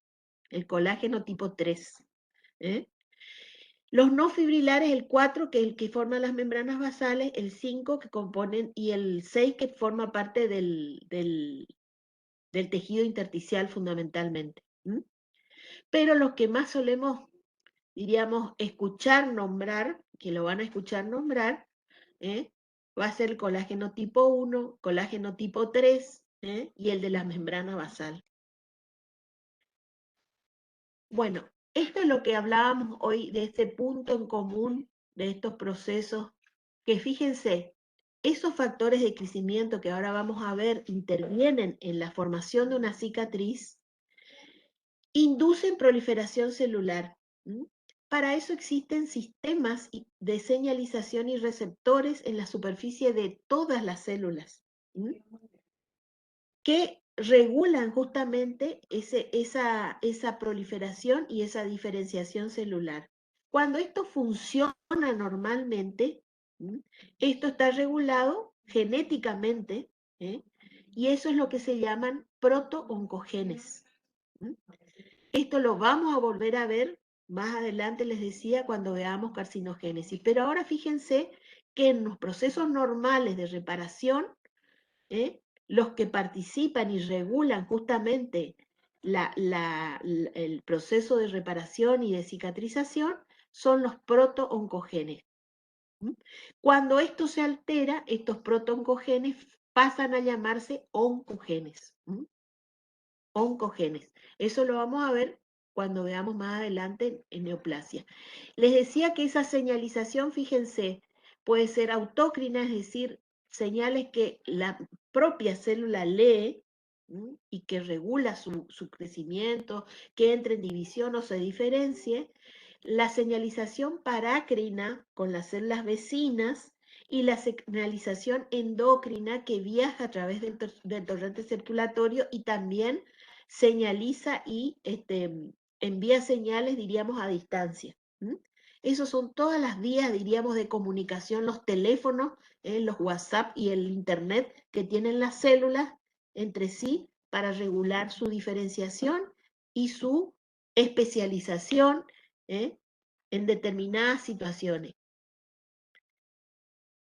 el colágeno tipo 3. Los no fibrilares, el 4, que es el que forma las membranas basales, el 5 que componen, y el 6 que forma parte del tejido intersticial fundamentalmente. Pero los que más solemos, diríamos, escuchar nombrar, que lo van a escuchar nombrar, va a ser el colágeno tipo 1, colágeno tipo 3, y el de la membrana basal. Bueno, esto es lo que hablábamos hoy de este punto en común de estos procesos, que fíjense, esos factores de crecimiento que ahora vamos a ver intervienen en la formación de una cicatriz, inducen proliferación celular. Para eso existen sistemas de señalización y receptores en la superficie de todas las células, que regulan justamente esa proliferación y esa diferenciación celular. Cuando esto funciona normalmente, esto está regulado genéticamente, y eso es lo que se llaman proto-oncogenes. Esto lo vamos a volver a ver más adelante, les decía, cuando veamos carcinogénesis. Pero ahora fíjense que en los procesos normales de reparación, los que participan y regulan justamente el proceso de reparación y de cicatrización son los proto-oncogenes. Cuando esto se altera, estos proto-oncogenes pasan a llamarse oncogenes. Oncogenes. Eso lo vamos a ver cuando veamos más adelante en neoplasia. Les decía que esa señalización, fíjense, puede ser autócrina, es decir, señales que la propia célula lee y que regula su crecimiento, que entre en división o se diferencie. La señalización parácrina con las células vecinas y la señalización endocrina que viaja a través del torrente circulatorio y también señaliza y envía señales, diríamos, a distancia. Esos son todas las vías, diríamos, de comunicación, los teléfonos, los WhatsApp y el Internet que tienen las células entre sí para regular su diferenciación y su especialización en determinadas situaciones.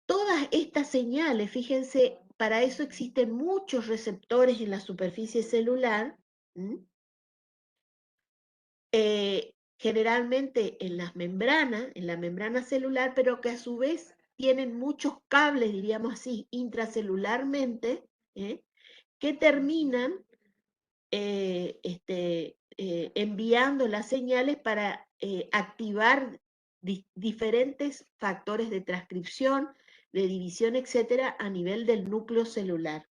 Todas estas señales, fíjense, para eso existen muchos receptores en la superficie celular, generalmente en la membrana celular, pero que a su vez tienen muchos cables, diríamos así, intracelularmente, que terminan enviando las señales para activar diferentes factores de transcripción, de división, etcétera, a nivel del núcleo celular.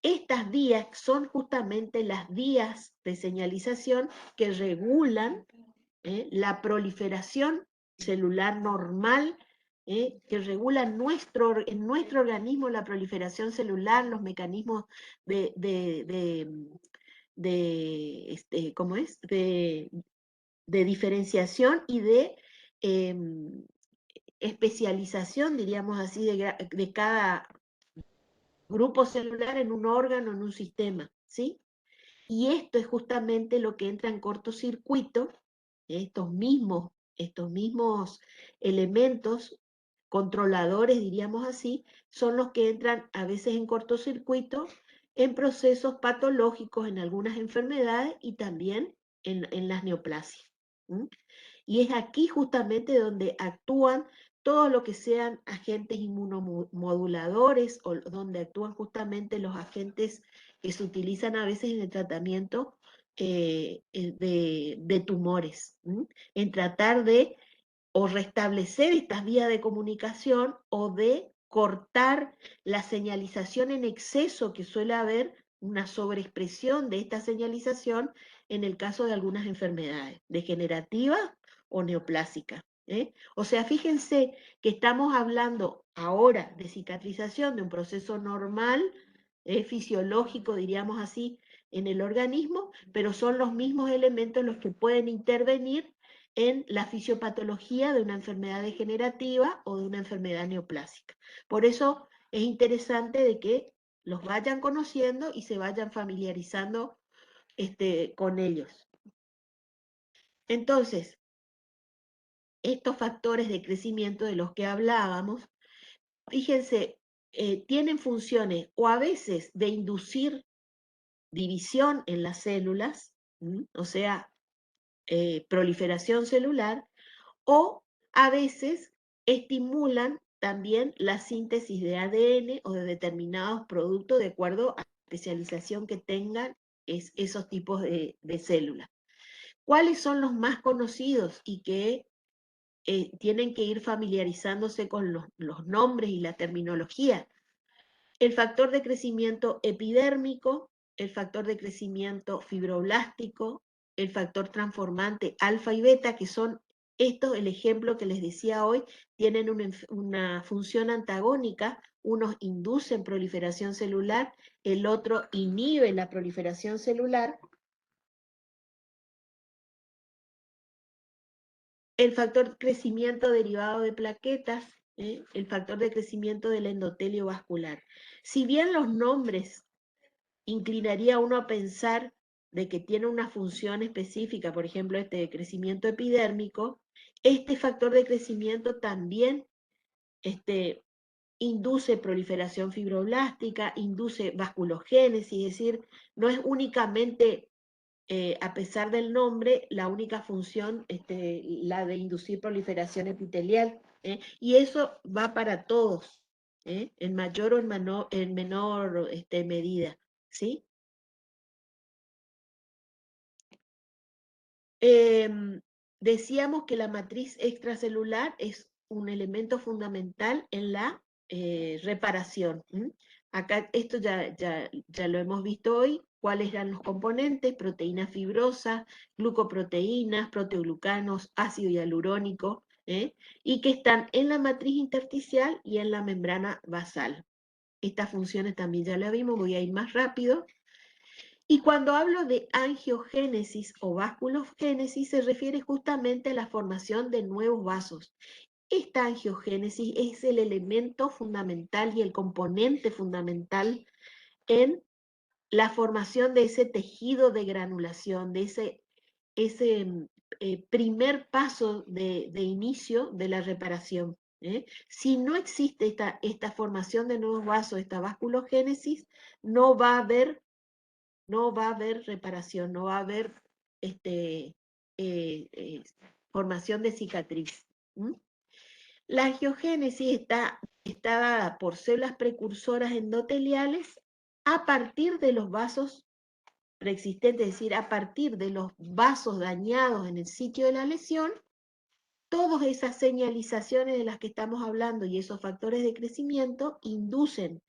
Estas vías son justamente las vías de señalización que regulan la proliferación celular normal, que regula en nuestro organismo la proliferación celular, los mecanismos ¿cómo es? De diferenciación y de especialización, diríamos así, de cada grupo celular en un órgano, en un sistema, ¿sí? Y esto es justamente lo que entra en cortocircuito, estos mismos elementos controladores, diríamos así, son los que entran a veces en cortocircuito en procesos patológicos en algunas enfermedades y también en las neoplasias. Y es aquí justamente donde actúan todo lo que sean agentes inmunomoduladores o donde actúan justamente los agentes que se utilizan a veces en el tratamiento de tumores, en tratar de o restablecer estas vías de comunicación o de cortar la señalización en exceso que suele haber una sobreexpresión de esta señalización en el caso de algunas enfermedades degenerativas o neoplásicas. O sea, fíjense que estamos hablando ahora de cicatrización de un proceso normal, fisiológico, diríamos así, en el organismo, pero son los mismos elementos los que pueden intervenir en la fisiopatología de una enfermedad degenerativa o de una enfermedad neoplásica. Por eso es interesante de que los vayan conociendo y se vayan familiarizando con ellos. Entonces, estos factores de crecimiento de los que hablábamos, fíjense, tienen funciones o a veces de inducir división en las células, o sea, proliferación celular, o a veces estimulan también la síntesis de ADN o de determinados productos de acuerdo a la especialización que tengan esos tipos de células. ¿Cuáles son los más conocidos y que tienen que ir familiarizándose con los nombres y la terminología? El factor de crecimiento epidérmico, el factor de crecimiento fibroblástico, el factor transformante alfa y beta, que son estos, el ejemplo que les decía hoy, tienen una función antagónica. Unos inducen proliferación celular, el otro inhibe la proliferación celular. El factor de crecimiento derivado de plaquetas, el factor de crecimiento del endotelio vascular. Si bien los nombres inclinaría uno a pensar de que tiene una función específica, por ejemplo, este de crecimiento epidérmico, este factor de crecimiento también induce proliferación fibroblástica, induce vasculogénesis, es decir, no es únicamente, a pesar del nombre, la única función, la de inducir proliferación epitelial, y eso va para todos, en mayor o en menor medida, ¿sí? Decíamos que la matriz extracelular es un elemento fundamental en la reparación. Acá esto ya lo hemos visto hoy, cuáles eran los componentes: proteínas fibrosas, glucoproteínas, proteoglucanos, ácido hialurónico, y que están en la matriz intersticial y en la membrana basal. Estas funciones también ya las vimos, voy a ir más rápido. Y cuando hablo de angiogénesis o vasculogénesis, se refiere justamente a la formación de nuevos vasos. Esta angiogénesis es el elemento fundamental y el componente fundamental en la formación de ese tejido de granulación, de ese primer paso de inicio de la reparación. Si no existe esta formación de nuevos vasos, esta vasculogénesis, no va a haber reparación, no va a haber formación de cicatriz. La angiogénesis está dada por células precursoras endoteliales a partir de los vasos preexistentes, es decir, a partir de los vasos dañados en el sitio de la lesión. Todas esas señalizaciones de las que estamos hablando y esos factores de crecimiento inducen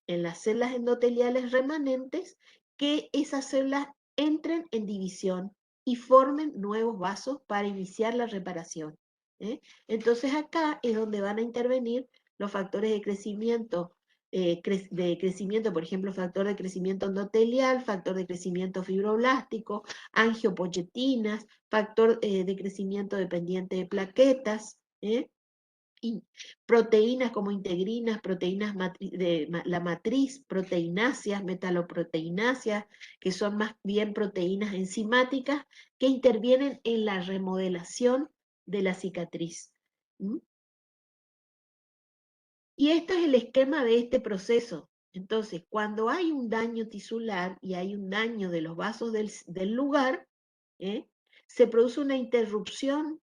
en las células endoteliales remanentes que esas células entren en división y formen nuevos vasos para iniciar la reparación. Entonces acá es donde van a intervenir los factores de crecimiento, por ejemplo, factor de crecimiento endotelial, factor de crecimiento fibroblástico, angiopoyetinas, factor de crecimiento dependiente de plaquetas, y proteínas como integrinas, proteínas de la matriz, proteináceas, metaloproteináceas, que son más bien proteínas enzimáticas que intervienen en la remodelación de la cicatriz. Y esto es el esquema de este proceso. Entonces, cuando hay un daño tisular y hay un daño de los vasos del lugar, se produce una interrupción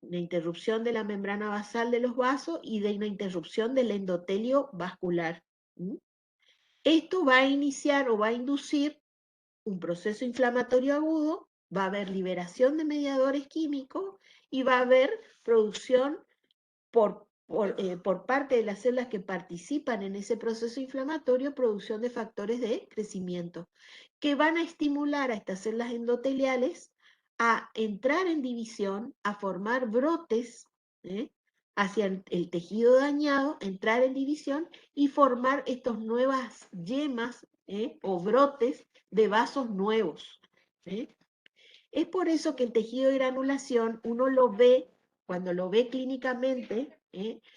de la membrana basal de los vasos y de una interrupción del endotelio vascular. Esto va a iniciar o va a inducir un proceso inflamatorio agudo, va a haber liberación de mediadores químicos y va a haber producción por parte de las células que participan en ese proceso inflamatorio, producción de factores de crecimiento, que van a estimular a estas células endoteliales a entrar en división, a formar brotes hacia el tejido dañado, entrar en división y formar estas nuevas yemas o brotes de vasos nuevos. Es por eso que el tejido de granulación uno lo ve, cuando lo ve clínicamente,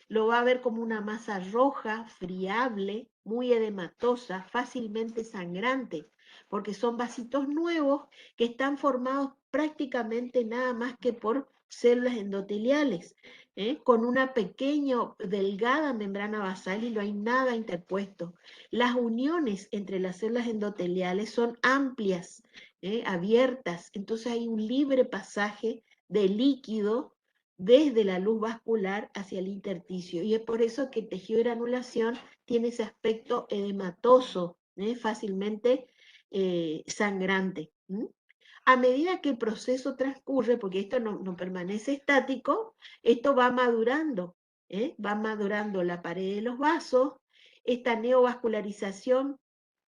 lo va a ver como una masa roja, friable, muy edematosa, fácilmente sangrante, porque son vasitos nuevos que están formados prácticamente nada más que por células endoteliales, con una pequeña, delgada membrana basal y no hay nada interpuesto. Las uniones entre las células endoteliales son amplias, abiertas, entonces hay un libre pasaje de líquido desde la luz vascular hacia el intersticio, y es por eso que el tejido de granulación tiene ese aspecto edematoso, fácilmente sangrante. A medida que el proceso transcurre, porque esto no permanece estático, esto va madurando la pared de los vasos, esta neovascularización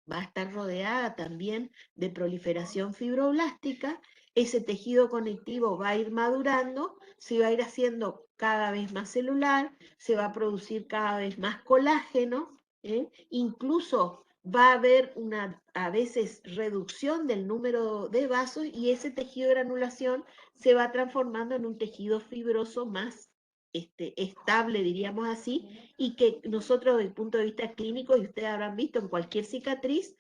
va a estar rodeada también de proliferación fibroblástica, ese tejido conectivo va a ir madurando, se va a ir haciendo cada vez más celular, se va a producir cada vez más colágeno, incluso va a haber a veces reducción del número de vasos y ese tejido de granulación se va transformando en un tejido fibroso más estable, diríamos así, y que nosotros desde el punto de vista clínico, y ustedes habrán visto en cualquier cicatriz,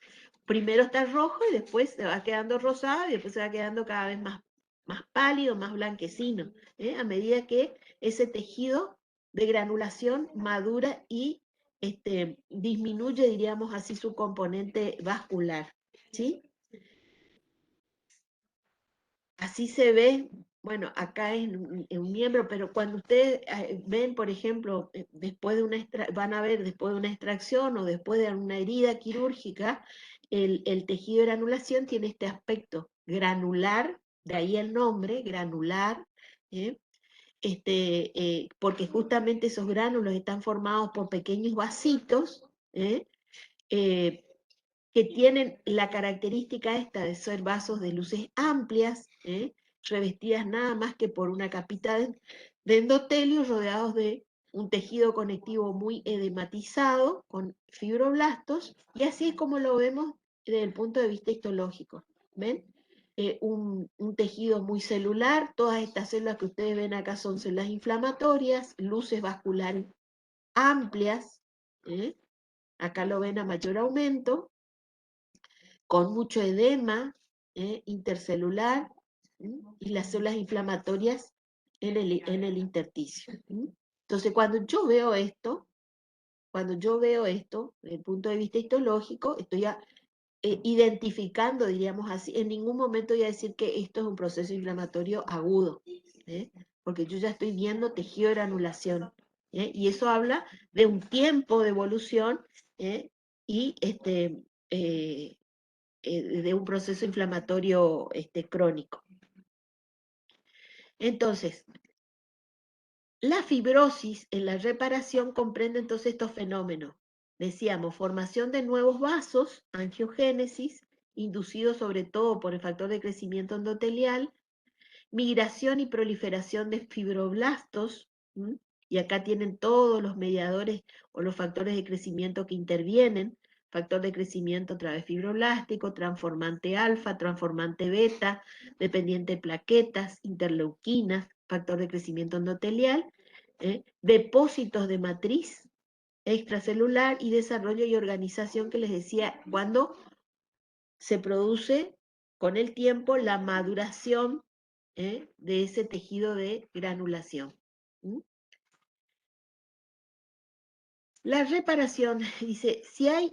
primero está rojo y después se va quedando rosado y después se va quedando cada vez más pálido, más blanquecino, a medida que ese tejido de granulación madura y disminuye, diríamos así, su componente vascular, ¿sí? Así se ve, bueno, acá en un miembro, pero cuando ustedes ven, por ejemplo, después de van a ver después de una extracción o después de una herida quirúrgica, el tejido de granulación tiene este aspecto granular, de ahí el nombre, granular, porque justamente esos gránulos están formados por pequeños vasitos, que tienen la característica esta de ser vasos de luces amplias, revestidas nada más que por una capita de endotelio, rodeados de un tejido conectivo muy edematizado, con fibroblastos, y así es como lo vemos desde el punto de vista histológico. ¿Ven? Un tejido muy celular, todas estas células que ustedes ven acá son células inflamatorias, luces vasculares amplias, acá lo ven a mayor aumento, con mucho edema intercelular, y las células inflamatorias en el intersticio. Entonces, cuando yo veo esto, desde el punto de vista histológico, estoy identificando, diríamos así, en ningún momento voy a decir que esto es un proceso inflamatorio agudo, porque yo ya estoy viendo tejido de granulación, y eso habla de un tiempo de evolución, y de un proceso inflamatorio crónico. Entonces, la fibrosis en la reparación comprende entonces estos fenómenos. Decíamos, formación de nuevos vasos, angiogénesis, inducido sobre todo por el factor de crecimiento endotelial, migración y proliferación de fibroblastos, y acá tienen todos los mediadores o los factores de crecimiento que intervienen, factor de crecimiento a través fibroblástico, transformante alfa, transformante beta, dependiente de plaquetas, interleuquinas, factor de crecimiento endotelial, depósitos de matriz extracelular y desarrollo y organización que les decía, cuando se produce con el tiempo la maduración de ese tejido de granulación. La reparación, dice, si hay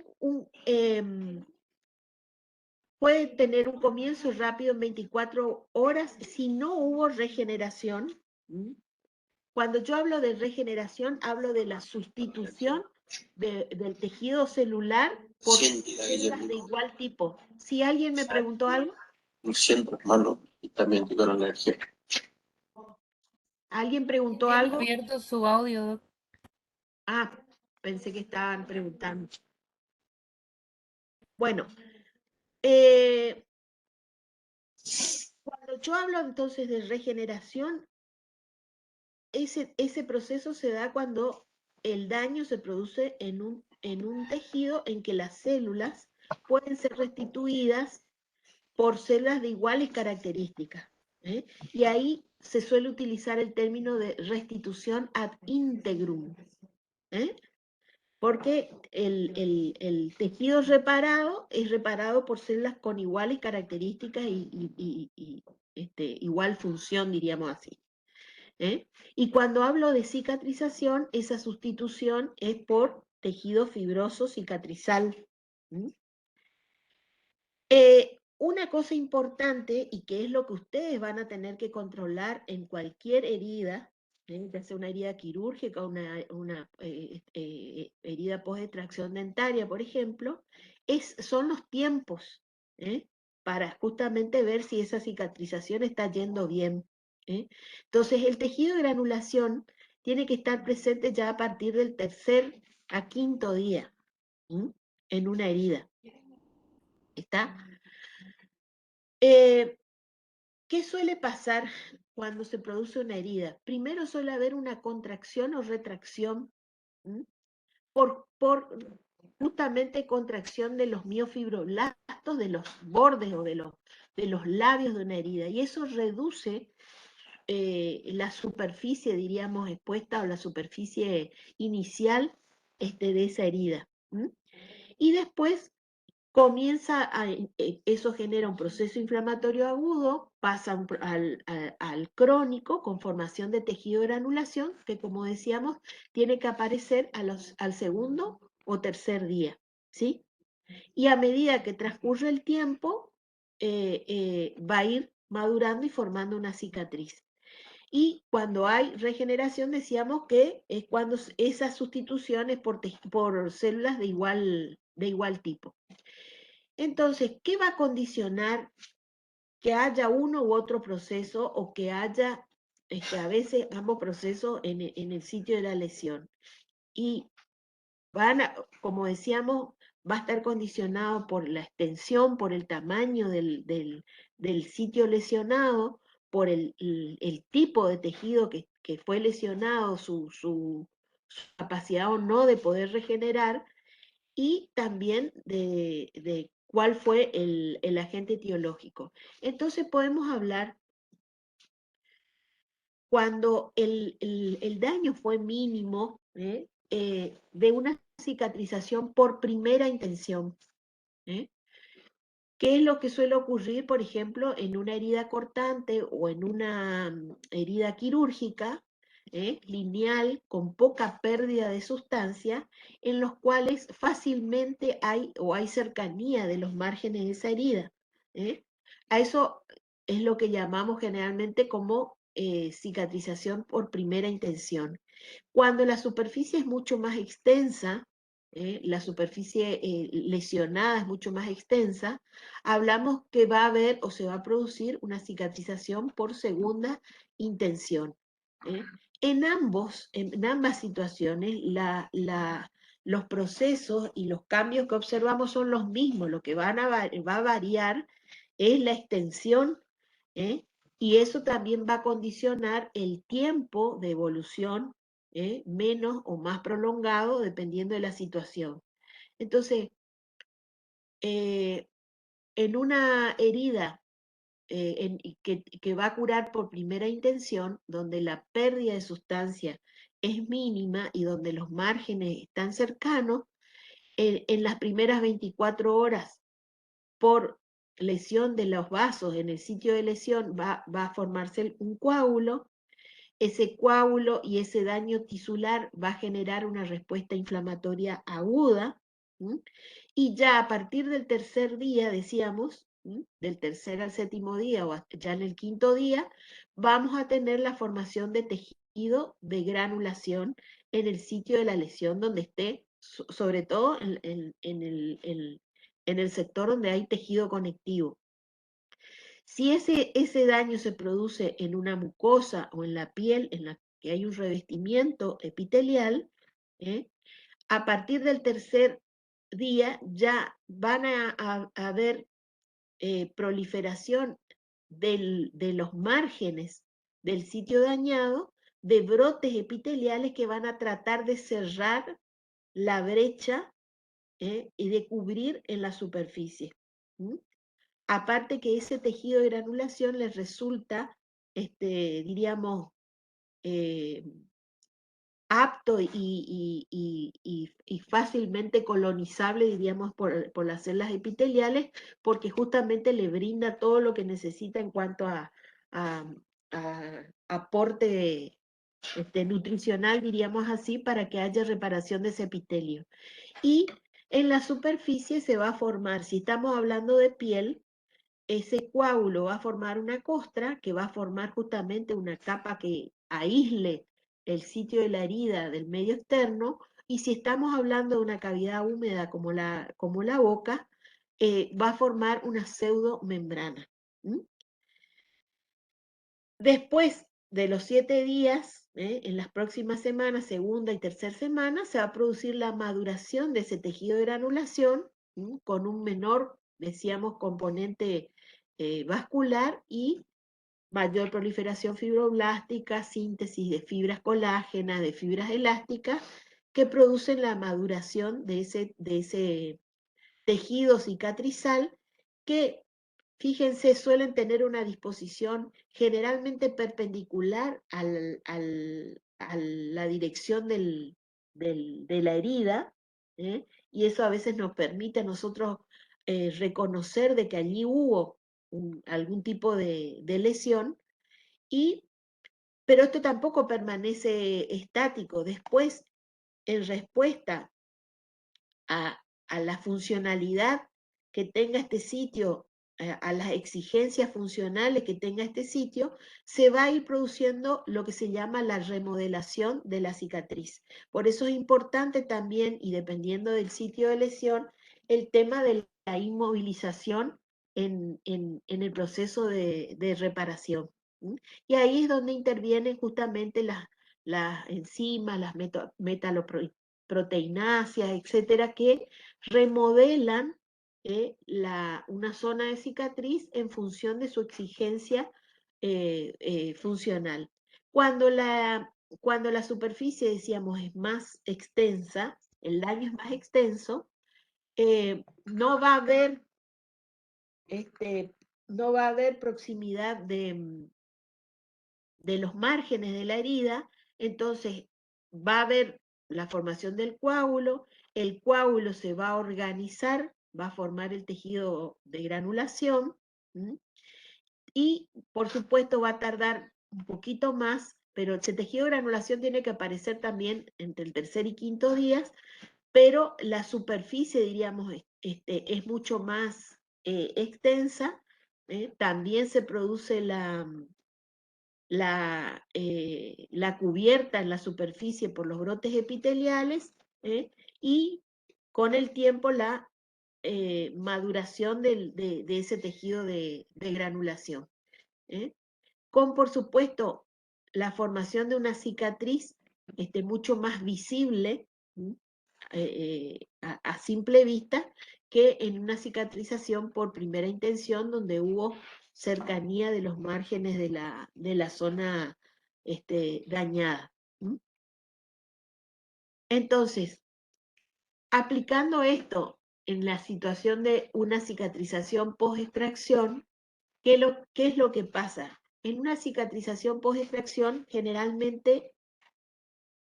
puede tener un comienzo rápido en 24 horas si no hubo regeneración. Cuando yo hablo de regeneración, hablo de la sustitución del tejido celular por células de igual tipo. Si alguien me preguntó algo. Lo siento, hermano, y también tengo la energía. ¿Alguien preguntó Tiene algo? abierto su audio, Doc. Ah, pensé que estaban preguntando. Bueno, cuando yo hablo entonces de regeneración, ese proceso se da cuando el daño se produce en un tejido en que las células pueden ser restituidas por células de iguales características. Y ahí se suele utilizar el término de restitución ad integrum. Porque el tejido reparado es reparado por células con iguales características y igual función, diríamos así. Y cuando hablo de cicatrización, esa sustitución es por tejido fibroso cicatrizal. Una cosa importante, y que es lo que ustedes van a tener que controlar en cualquier herida, ya sea una herida quirúrgica o una herida post-extracción dentaria, por ejemplo, son los tiempos, para justamente ver si esa cicatrización está yendo bien. Entonces, el tejido de granulación tiene que estar presente ya a partir del 3er a 5.º día en una herida. ¿Está? ¿Qué suele pasar cuando se produce una herida? Primero suele haber una contracción o retracción por justamente contracción de los miofibroblastos, de los bordes o de los labios de una herida, y eso reduce la superficie, diríamos, expuesta, o la superficie inicial de esa herida. Y después eso genera un proceso inflamatorio agudo, pasa al crónico con formación de tejido de granulación, que como decíamos, tiene que aparecer al 2.º o 3.er día, ¿sí? Y a medida que transcurre el tiempo, va a ir madurando y formando una cicatriz. Y cuando hay regeneración, decíamos que es cuando esas sustituciones por células de igual tipo. Entonces, ¿qué va a condicionar que haya uno u otro proceso o que haya a veces ambos procesos en el sitio de la lesión. Y como decíamos, va a estar condicionado por la extensión, por el tamaño del sitio lesionado, por el tipo de tejido que fue lesionado, su capacidad o no de poder regenerar, y también de cuál fue el agente etiológico. Entonces podemos hablar cuando el daño fue mínimo, de una cicatrización por primera intención. ¿Qué es lo que suele ocurrir, por ejemplo, en una herida cortante o en una herida quirúrgica, lineal, con poca pérdida de sustancia, en los cuales fácilmente hay cercanía de los márgenes de esa herida? A eso es lo que llamamos generalmente como cicatrización por primera intención. Cuando la superficie es mucho más extensa, la superficie lesionada es mucho más extensa, hablamos que va a haber o se va a producir una cicatrización por segunda intención. En ambas situaciones, los procesos y los cambios que observamos son los mismos. Lo que va a variar es la extensión, y eso también va a condicionar el tiempo de evolución, menos o más prolongado, dependiendo de la situación. Entonces, en una herida que va a curar por primera intención, donde la pérdida de sustancia es mínima y donde los márgenes están cercanos, en las primeras 24 horas, por lesión de los vasos en el sitio de lesión, va a formarse un coágulo. Ese coágulo y ese daño tisular va a generar una respuesta inflamatoria aguda, y ya a partir del tercer día, decíamos, del tercer al séptimo día o ya en el quinto día, vamos a tener la formación de tejido de granulación en el sitio de la lesión donde esté, sobre todo en el sector donde hay tejido conectivo. Si ese daño se produce en una mucosa o en la piel en la que hay un revestimiento epitelial, a partir del tercer día ya van a haber proliferación de los márgenes del sitio dañado, de brotes epiteliales que van a tratar de cerrar la brecha y de cubrir en la superficie. Aparte que ese tejido de granulación les resulta, diríamos, apto y fácilmente colonizable, diríamos, por las células epiteliales, porque justamente le brinda todo lo que necesita en cuanto a aporte nutricional, diríamos así, para que haya reparación de ese epitelio. Y en la superficie se va a formar, si estamos hablando de piel, ese coágulo va a formar una costra que va a formar justamente una capa que aísle el sitio de la herida del medio externo, y si estamos hablando de una cavidad húmeda como la boca, va a formar una pseudomembrana. Después de los 7 días, en las próximas semanas, segunda y tercera semana, se va a producir la maduración de ese tejido de granulación, con un menor, decíamos, componente vascular y mayor proliferación fibroblástica, síntesis de fibras colágenas, de fibras elásticas, que producen la maduración de ese tejido cicatrizal, que, fíjense, suelen tener una disposición generalmente perpendicular a la dirección de la herida, y eso a veces nos permite a nosotros reconocer de que allí hubo algún tipo de lesión, pero esto tampoco permanece estático. Después, en respuesta a la funcionalidad que tenga este sitio, a las exigencias funcionales que tenga este sitio, se va a ir produciendo lo que se llama la remodelación de la cicatriz. Por eso es importante también, y dependiendo del sitio de lesión, el tema de la inmovilización en el proceso de reparación. Y ahí es donde intervienen justamente las enzimas, las metaloproteinasias, etcétera, que remodelan una zona de cicatriz en función de su exigencia funcional. Cuando la superficie, decíamos, es más extensa, el daño es más extenso, no va a haber no va a haber proximidad de los márgenes de la herida, entonces va a haber la formación del coágulo, el coágulo se va a organizar, va a formar el tejido de granulación, y por supuesto va a tardar un poquito más, pero ese tejido de granulación tiene que aparecer también entre el tercer y quinto día, pero la superficie, diríamos, es mucho más extensa. También se produce la cubierta en la superficie por los brotes epiteliales, y con el tiempo la maduración de ese tejido de granulación. Con, por supuesto, la formación de una cicatriz mucho más visible a simple vista que en una cicatrización por primera intención donde hubo cercanía de los márgenes de la zona dañada. Entonces, aplicando esto en la situación de una cicatrización post-extracción, ¿qué es lo que pasa? En una cicatrización post-extracción, generalmente,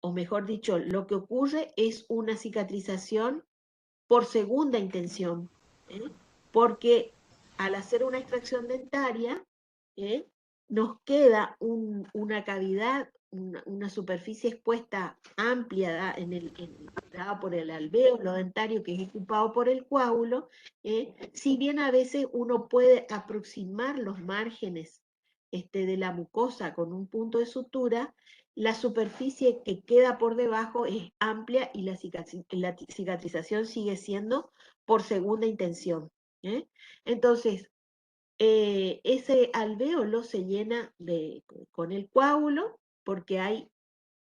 o mejor dicho, lo que ocurre es una cicatrización por segunda intención, porque al hacer una extracción dentaria, nos queda una cavidad, una superficie expuesta amplia dada por el alvéolo dentario que es ocupado por el coágulo, si bien a veces uno puede aproximar los márgenes de la mucosa con un punto de sutura, la superficie que queda por debajo es amplia y la cicatrización sigue siendo por segunda intención. Entonces, ese alvéolo se llena con el coágulo porque hay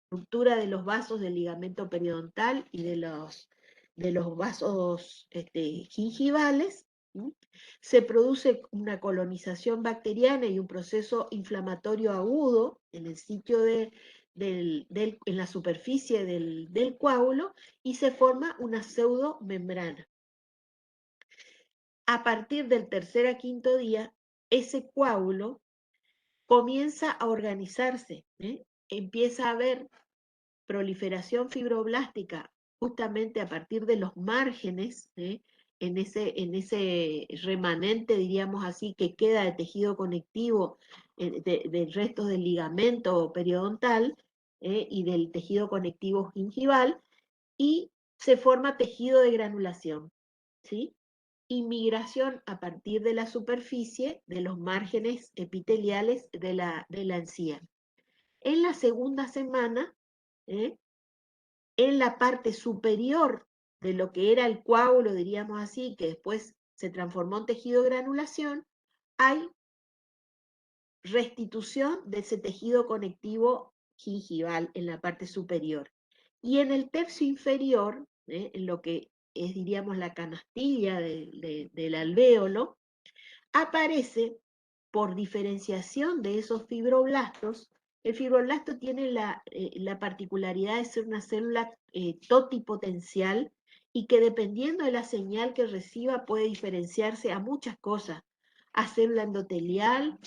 ruptura de los vasos del ligamento periodontal y de los vasos gingivales. Se produce una colonización bacteriana y un proceso inflamatorio agudo en el sitio en la superficie del coágulo, y se forma una pseudomembrana. A partir del tercer a quinto día, ese coágulo comienza a organizarse, empieza a haber proliferación fibroblástica justamente a partir de los márgenes, en ese remanente, diríamos así, que queda de tejido conectivo, de restos del ligamento periodontal y del tejido conectivo gingival, y se forma tejido de granulación, ¿sí? Inmigración a partir de la superficie de los márgenes epiteliales de la encía. En la segunda semana, en la parte superior de lo que era el coágulo, diríamos así, que después se transformó en tejido de granulación, hay restitución de ese tejido conectivo gingival en la parte superior. Y en el tercio inferior, en lo que es, diríamos, la canastilla del alvéolo, aparece, por diferenciación de esos fibroblastos, el fibroblasto tiene la particularidad de ser una célula totipotencial y que, dependiendo de la señal que reciba, puede diferenciarse a muchas cosas: a célula endotelial,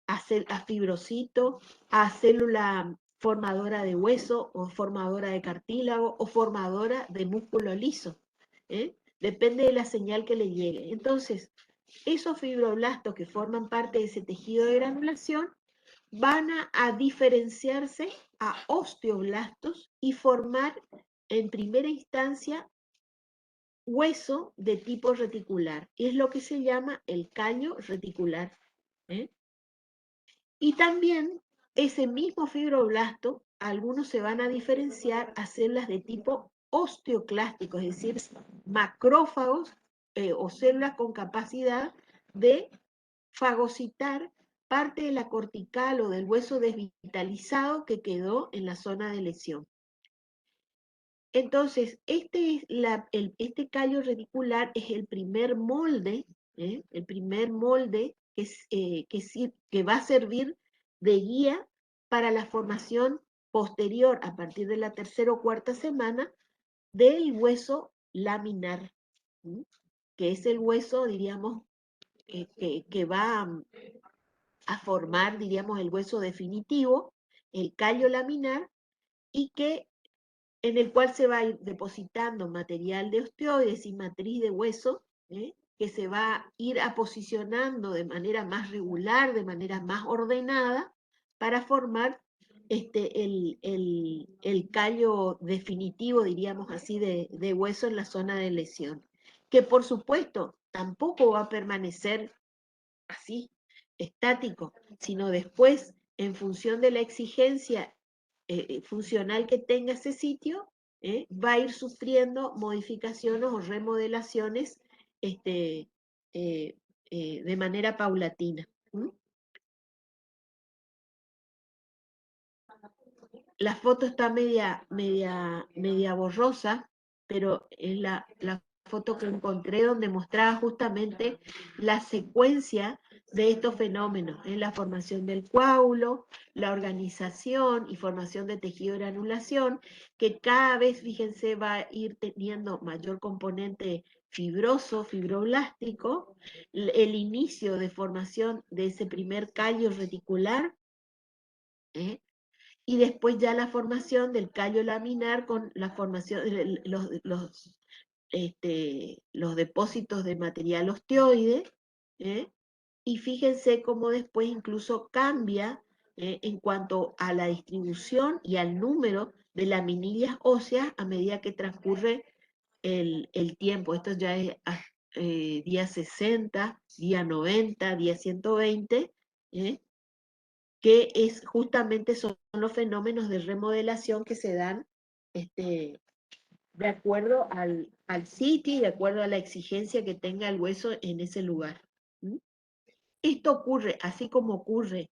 a fibrocito, a célula formadora de hueso o formadora de cartílago o formadora de músculo liso. Depende de la señal que le llegue. Entonces, esos fibroblastos que forman parte de ese tejido de granulación van a diferenciarse a osteoblastos y formar en primera instancia hueso de tipo reticular. Es lo que se llama el callo reticular. Y también ese mismo fibroblasto, algunos se van a diferenciar a células de tipo osteoclástico, es decir, macrófagos o células con capacidad de fagocitar parte de la cortical o del hueso desvitalizado que quedó en la zona de lesión. Entonces, este callo reticular es el primer molde, que va a servir de guía para la formación posterior, a partir de la tercera o cuarta semana, del hueso laminar, que es el hueso, diríamos, que va a formar, diríamos, el hueso definitivo, el callo laminar, y en el cual se va a ir depositando material de osteoides y matriz de hueso, que se va a ir posicionando de manera más regular, de manera más ordenada, para formar el callo definitivo, diríamos así, de hueso en la zona de lesión. Que por supuesto tampoco va a permanecer así, estático, sino después, en función de la exigencia funcional que tenga ese sitio, va a ir sufriendo modificaciones o remodelaciones de manera paulatina. La foto está media borrosa, pero es la foto que encontré donde mostraba justamente la secuencia de estos fenómenos, la formación del coágulo, la organización y formación de tejido de granulación, que cada vez, fíjense, va a ir teniendo mayor componente fibroso, fibroblástico, el inicio de formación de ese primer callo reticular, y después ya la formación del callo laminar con la formación de los depósitos de material osteoide, y fíjense cómo después incluso cambia en cuanto a la distribución y al número de laminillas óseas a medida que transcurre el tiempo. Esto ya es día 60, día 90, día 120, que justamente son los fenómenos de remodelación que se dan de acuerdo al sitio y de acuerdo a la exigencia que tenga el hueso en ese lugar. Esto ocurre, así como ocurre,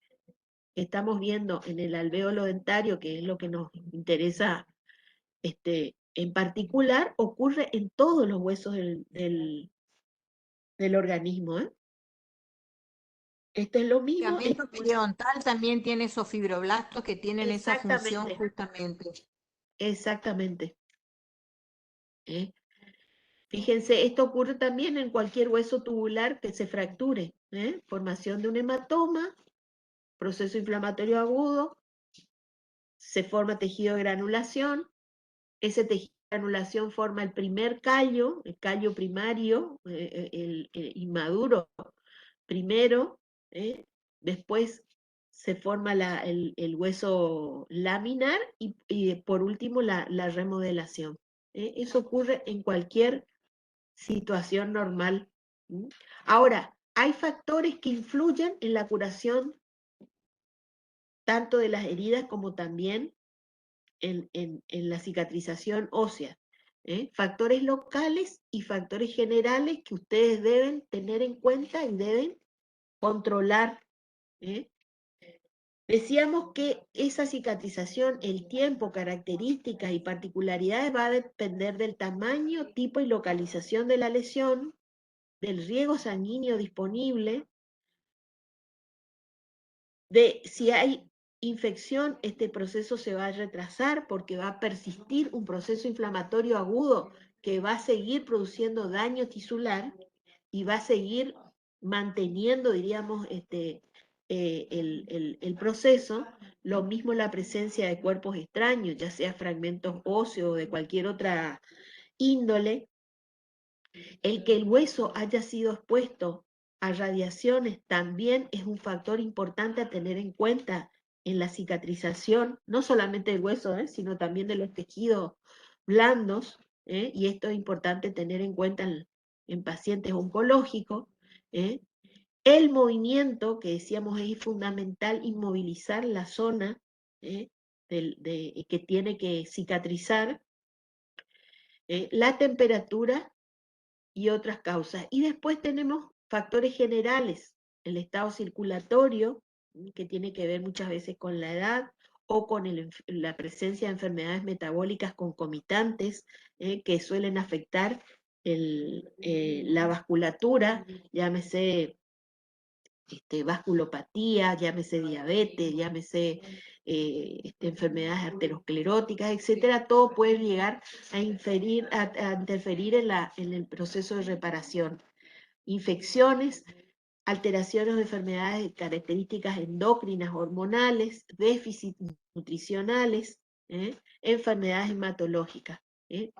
estamos viendo en el alvéolo dentario, que es lo que nos interesa en particular, ocurre en todos los huesos del organismo. Esto es lo El mismo. ligamento periodontal también tiene esos fibroblastos que tienen esa función justamente. Exactamente. Fíjense, esto ocurre también en cualquier hueso tubular que se fracture. Formación de un hematoma, proceso inflamatorio agudo, se forma tejido de granulación, ese tejido de granulación forma el primer callo, el callo primario, el inmaduro primero, después se forma el hueso laminar y por último la remodelación. Eso ocurre en cualquier situación normal. Ahora, hay factores que influyen en la curación tanto de las heridas como también en la cicatrización ósea. Factores locales y factores generales que ustedes deben tener en cuenta y deben controlar. Decíamos que esa cicatrización, el tiempo, características y particularidades va a depender del tamaño, tipo y localización de la lesión, del riego sanguíneo disponible, de si hay infección, este proceso se va a retrasar porque va a persistir un proceso inflamatorio agudo que va a seguir produciendo daño tisular y va a seguir manteniendo, diríamos, el proceso. Lo mismo la presencia de cuerpos extraños, ya sea fragmentos óseos o de cualquier otra índole. El que el hueso haya sido expuesto a radiaciones también es un factor importante a tener en cuenta en la cicatrización, no solamente del hueso, sino también de los tejidos blandos, y esto es importante tener en cuenta en pacientes oncológicos. El movimiento, que decíamos es fundamental, inmovilizar la zona que tiene que cicatrizar, la temperatura y otras causas. Y después tenemos factores generales, el estado circulatorio, que tiene que ver muchas veces con la edad, o con la presencia de enfermedades metabólicas concomitantes, que suelen afectar la vasculatura, llámese vasculopatía, llámese diabetes, llámese enfermedades arterioscleróticas, etcétera. Todo puede llegar a interferir en el proceso de reparación. Infecciones, alteraciones de enfermedades de características endocrinas, hormonales, déficits nutricionales, enfermedades hematológicas.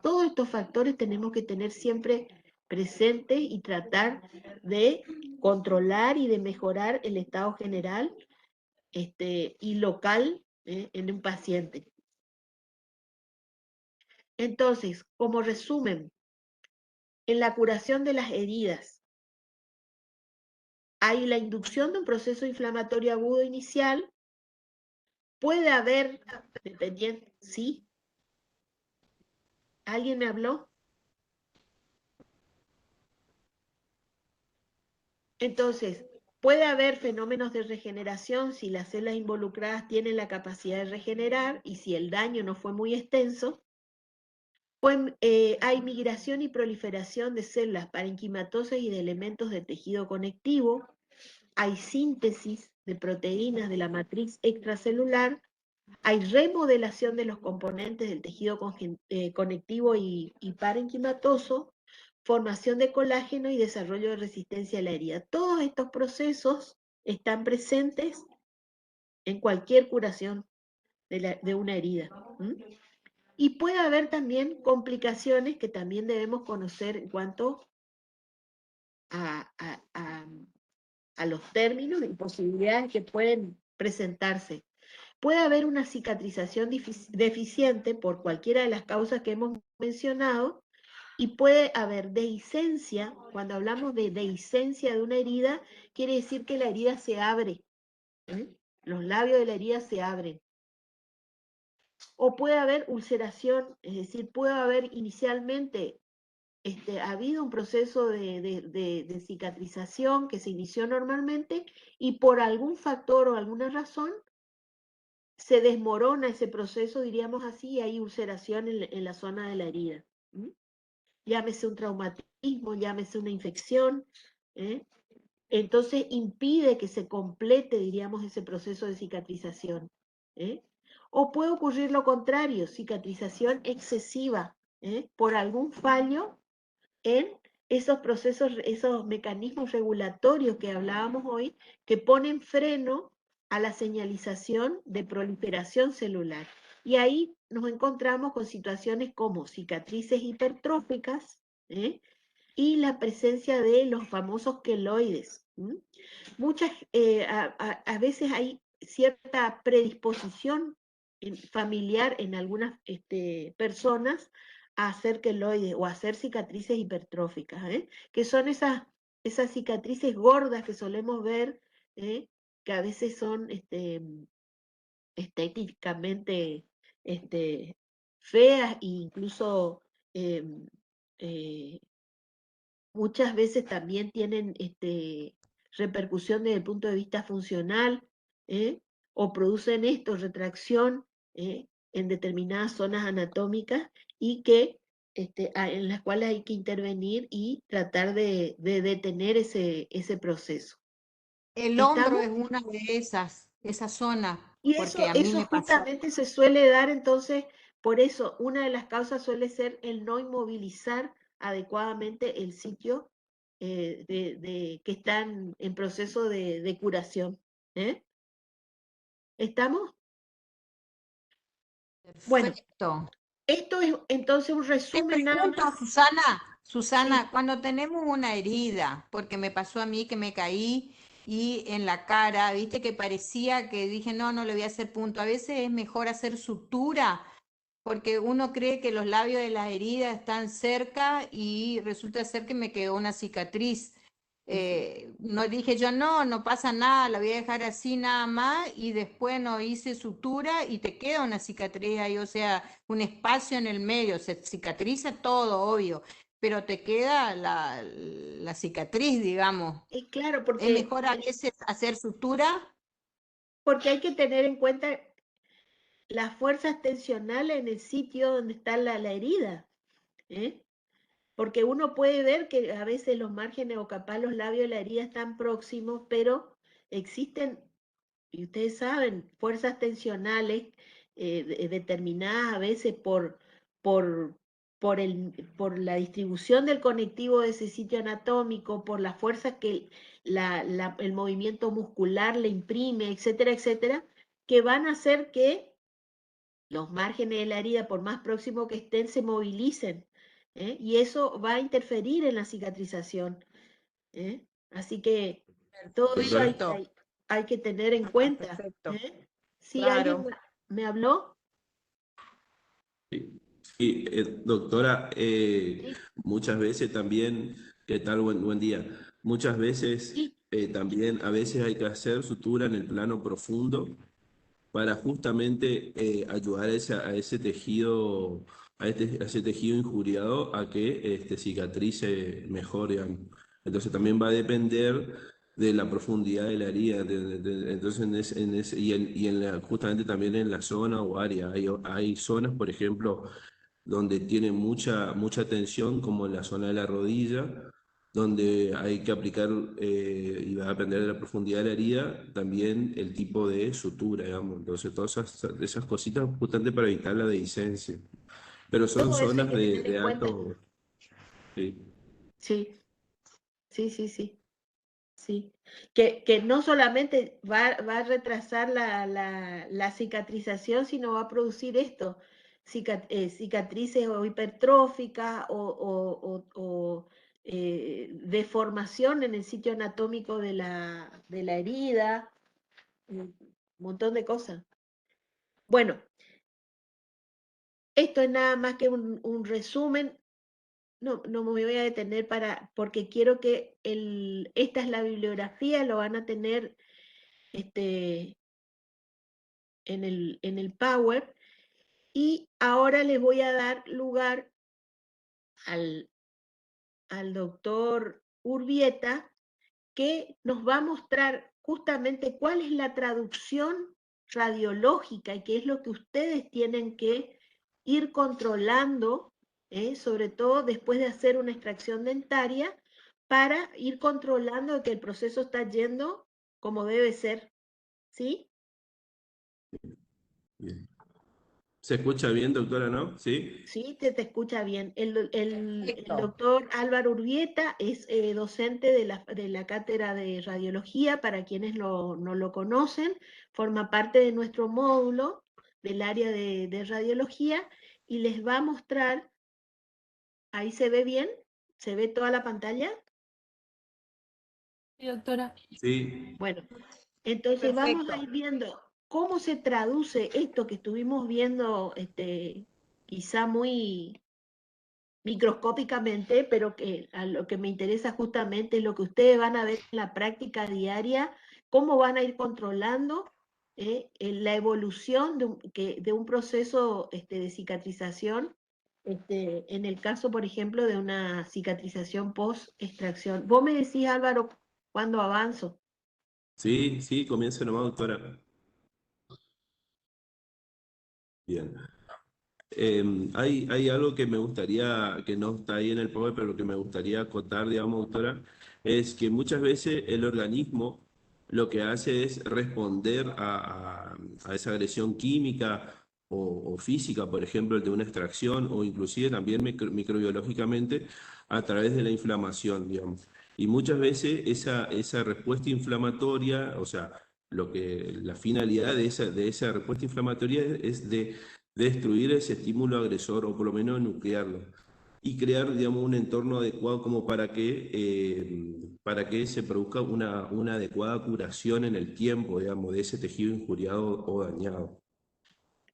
Todos estos factores tenemos que tener siempre presentes y tratar de controlar y de mejorar el estado general y local en un paciente. Entonces, como resumen, en la curación de las heridas, hay la inducción de un proceso inflamatorio agudo inicial, puede haber, dependiendo, ¿sí? ¿Alguien me habló? Entonces, puede haber fenómenos de regeneración si las células involucradas tienen la capacidad de regenerar y si el daño no fue muy extenso. Pues, hay migración y proliferación de células parenquimatosas y de elementos de tejido conectivo. Hay síntesis de proteínas de la matriz extracelular. Hay remodelación de los componentes del tejido conectivo y parenquimatoso, formación de colágeno y desarrollo de resistencia a la herida. Todos estos procesos están presentes en cualquier curación de una herida. Y puede haber también complicaciones que también debemos conocer en cuanto a los términos y posibilidades que pueden presentarse. Puede haber una cicatrización deficiente por cualquiera de las causas que hemos mencionado y puede haber dehiscencia. Cuando hablamos de dehiscencia de una herida, quiere decir que la herida se abre. Los labios de la herida se abren. O puede haber ulceración, es decir, puede haber inicialmente ha habido un proceso de cicatrización que se inició normalmente y por algún factor o alguna razón se desmorona ese proceso, diríamos así, y hay ulceración en la zona de la herida. Llámese un traumatismo, llámese una infección, entonces impide que se complete, diríamos, ese proceso de cicatrización. O puede ocurrir lo contrario, cicatrización excesiva, por algún fallo en esos procesos, esos mecanismos regulatorios que hablábamos hoy, que ponen freno a la señalización de proliferación celular. Y ahí nos encontramos con situaciones como cicatrices hipertróficas, y la presencia de los famosos queloides. A veces hay cierta predisposición familiar en algunas personas a hacer queloides o a hacer cicatrices hipertróficas, que son esas cicatrices gordas que solemos ver, que a veces son estéticamente feas e incluso muchas veces también tienen repercusión desde el punto de vista funcional, o producen retracción en determinadas zonas anatómicas y que en las cuales hay que intervenir y tratar de detener ese proceso. El hombro es una de esa zona, Y porque a mí eso me pasó. justamente se suele dar, entonces, por eso, una de las causas suele ser el no inmovilizar adecuadamente el sitio que están en proceso de curación. ¿Estamos? Bueno, Perfecto. esto es entonces un Te resumen nada pregunto, más. Susana, Sí. cuando tenemos una herida, porque me pasó a mí que me caí y en la cara, viste que parecía que dije, no, no le voy a hacer punto. A veces es mejor hacer sutura, porque uno cree que los labios de las heridas están cerca y resulta ser que me quedó una cicatriz. No dije yo, no, no pasa nada, la voy a dejar así nada más y después no hice sutura y te queda una cicatriz ahí, o sea, un espacio en el medio, se cicatriza todo, obvio, pero te queda la cicatriz, digamos. Claro, Es porque, mejor a veces hacer sutura. porque hay que tener en cuenta las fuerzas tensionales en el sitio donde está la herida, ¿eh? Porque uno puede ver que a veces los márgenes o capaz los labios de la herida están próximos, pero existen, y ustedes saben, fuerzas tensionales determinadas a veces por, por la distribución del conectivo de ese sitio anatómico, por las fuerzas que el movimiento muscular le imprime, etcétera, etcétera, que van a hacer que los márgenes de la herida, por más próximos que estén, se movilicen, ¿eh? Y eso va a interferir en la cicatrización, ¿eh? Así que todo eso Doctora. hay que tener en cuenta, Perfecto. ¿eh? Si Claro. alguien me habló, Sí, doctora, sí, muchas veces también, ¿qué tal? Buen día. Muchas veces sí, también, a veces hay que hacer sutura en el plano profundo para justamente ayudar a ese tejido, a ese tejido injuriado a que cicatrice mejor, digamos. Entonces también va a depender de la profundidad de la herida. Entonces, justamente también en la zona o área. Hay zonas, por ejemplo, donde tiene mucha tensión, como en la zona de la rodilla, donde hay que aplicar, y va a depender de la profundidad de la herida, también el tipo de sutura, digamos. Entonces, todas esas cositas justamente para evitar la dehiscencia. Pero son todo eso hay zonas que tener en de cuenta. alto... Sí. Sí, sí, sí, sí. Sí, que no solamente va a retrasar la cicatrización, sino va a producir esto, cicatrices o hipertróficas o deformación en el sitio anatómico de la herida, un montón de cosas. Bueno, esto es nada más que un resumen. No me voy a detener porque quiero que esta es la bibliografía, lo van a tener en el Power. Y ahora les voy a dar lugar al, al doctor Urbieta, que nos va a mostrar justamente cuál es la traducción radiológica y qué es lo que ustedes tienen que ir controlando, sobre todo después de hacer una extracción dentaria, para ir controlando que el proceso está yendo como debe ser, ¿sí? Bien. ¿Se escucha bien, doctora, no? ¿Sí? Sí, te escucha bien. El Perfecto. doctor Álvaro Urbieta es docente de la cátedra de radiología, para quienes no lo conocen, forma parte de nuestro módulo del área de radiología y les va a mostrar, ahí se ve bien, se ve toda la pantalla. Sí, doctora. Sí. Bueno, entonces vamos a Perfecto. ir viendo cómo se traduce esto que estuvimos viendo, quizá muy microscópicamente, pero que a lo que me interesa justamente es lo que ustedes van a ver en la práctica diaria, cómo van a ir controlando en la evolución de un proceso de cicatrización, en el caso, por ejemplo, de una cicatrización post-extracción. Vos me decís, Álvaro, ¿cuándo avanzo? Sí, sí, comienza nomás, doctora. Bien. Hay algo que me gustaría, que no está ahí en el PowerPoint, pero que me gustaría acotar, digamos, doctora, es que muchas veces el organismo lo que hace es responder a esa agresión química o física, por ejemplo, de una extracción, o inclusive también microbiológicamente a través de la inflamación, digamos. Y muchas veces esa respuesta inflamatoria, o sea, la finalidad de esa respuesta inflamatoria es de destruir ese estímulo agresor o por lo menos nuclearlo y crear, digamos, un entorno adecuado como para que se produzca una adecuada curación en el tiempo, digamos, de ese tejido injuriado o dañado.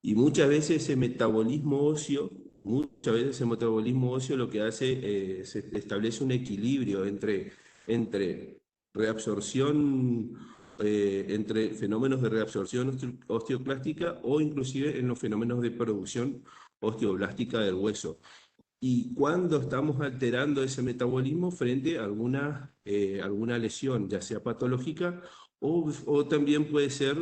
Y muchas veces ese metabolismo óseo lo que hace, se establece un equilibrio entre reabsorción, entre fenómenos de reabsorción osteoclástica o inclusive en los fenómenos de producción osteoblástica del hueso. y cuando estamos alterando ese metabolismo frente a alguna lesión, ya sea patológica o también puede ser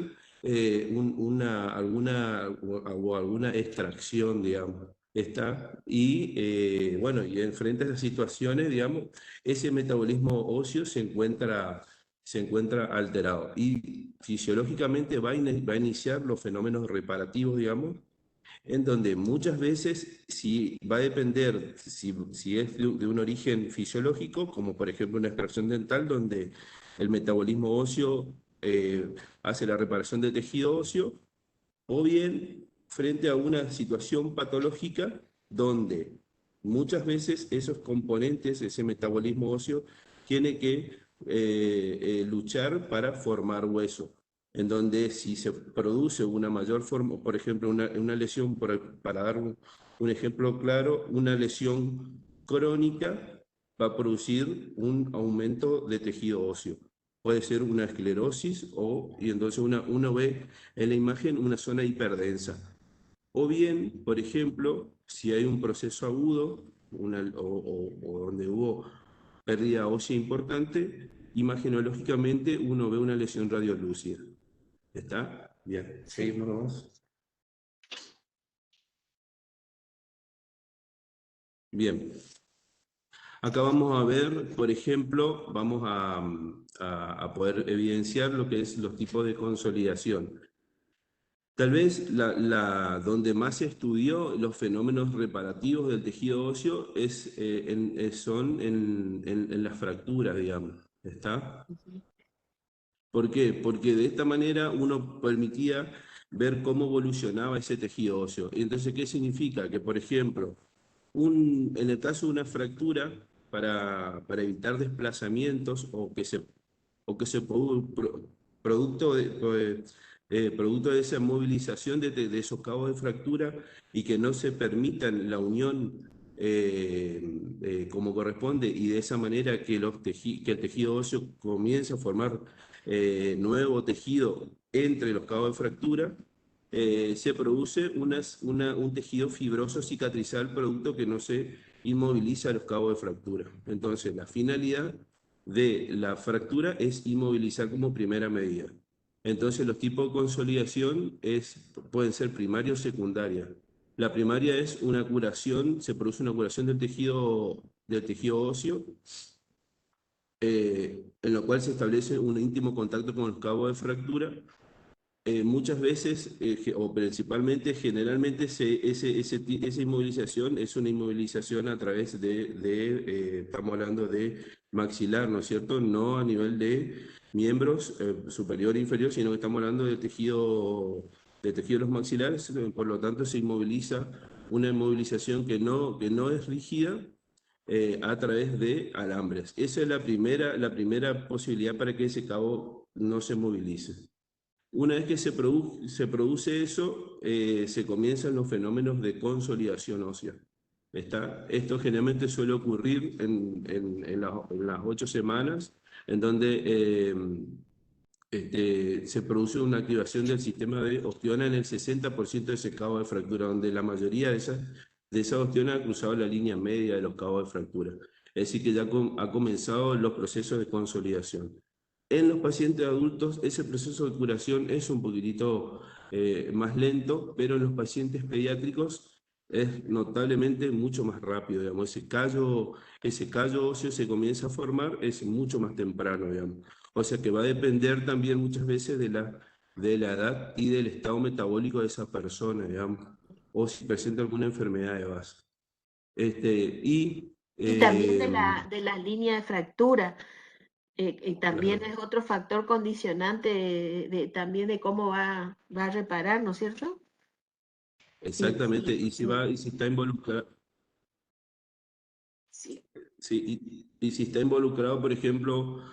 alguna extracción, digamos. Está, y bueno, y frente a esas situaciones, digamos, ese metabolismo óseo se encuentra alterado y fisiológicamente va a iniciar los fenómenos reparativos, digamos, en donde muchas veces si va a depender si es de un origen fisiológico, como por ejemplo una extracción dental, donde el metabolismo óseo hace la reparación del tejido óseo, o bien frente a una situación patológica donde muchas veces esos componentes, ese metabolismo óseo, tiene que luchar para formar hueso, en donde si se produce una mayor forma, por ejemplo, una lesión, para dar un ejemplo claro, una lesión crónica va a producir un aumento de tejido óseo. Puede ser una esclerosis y entonces uno ve en la imagen una zona hiperdensa. O bien, por ejemplo, si hay un proceso agudo o donde hubo pérdida ósea importante, imagenológicamente uno ve una lesión radiolúcida. ¿Está? Bien, Sí. seguimos. Bien. Acá vamos a ver, por ejemplo, vamos a poder evidenciar lo que es los tipos de consolidación. Tal vez donde más se estudió los fenómenos reparativos del tejido óseo son en las fracturas, digamos. ¿Está? Ujú. ¿Por qué? Porque de esta manera uno permitía ver cómo evolucionaba ese tejido óseo. Y entonces, ¿qué significa? Que, por ejemplo, en el caso de una fractura, para evitar desplazamientos o que se producto de esa movilización de esos cabos de fractura y que no se permitan la unión como corresponde, y de esa manera que el tejido óseo comience a formar nuevo tejido entre los cabos de fractura, se produce un tejido fibroso cicatrizal producto que no se inmoviliza los cabos de fractura. Entonces, la finalidad de la fractura es inmovilizar como primera medida. Entonces, los tipos de consolidación pueden ser primaria o secundaria. La primaria es una curación, se produce una curación del tejido óseo, en lo cual se establece un íntimo contacto con los cabos de fractura. Muchas veces, o principalmente, generalmente, esa inmovilización es una inmovilización a través estamos hablando de maxilar, ¿no es cierto? No a nivel de miembros superior e inferior, sino que estamos hablando de tejido de los maxilares, por lo tanto se inmoviliza una inmovilización que no es rígida a través de alambres. Esa es la primera posibilidad para que ese cabo no se movilice. Una vez que se produce eso, se comienzan los fenómenos de consolidación ósea. Esto generalmente suele ocurrir en las 8 semanas, en donde se produce una activación del sistema de ostiona en el 60% de ese cabo de fractura, donde la mayoría de esa ostiona ha cruzado la línea media de los cabos de fractura. Es decir, que ya ha comenzado los procesos de consolidación. En los pacientes adultos, ese proceso de curación es un poquitito más lento, pero en los pacientes pediátricos es notablemente mucho más rápido, digamos. Ese callo óseo se comienza a formar es mucho más temprano, digamos. O sea que va a depender también muchas veces de la edad y del estado metabólico de esa persona, digamos, o si presenta alguna enfermedad de base. Y también de Eh, de la línea de fractura. También claro, es otro factor condicionante también de cómo va a reparar, ¿no es cierto? Sí, exactamente, sí, y si está involucrado. sí. Sí, y si está involucrado, por ejemplo,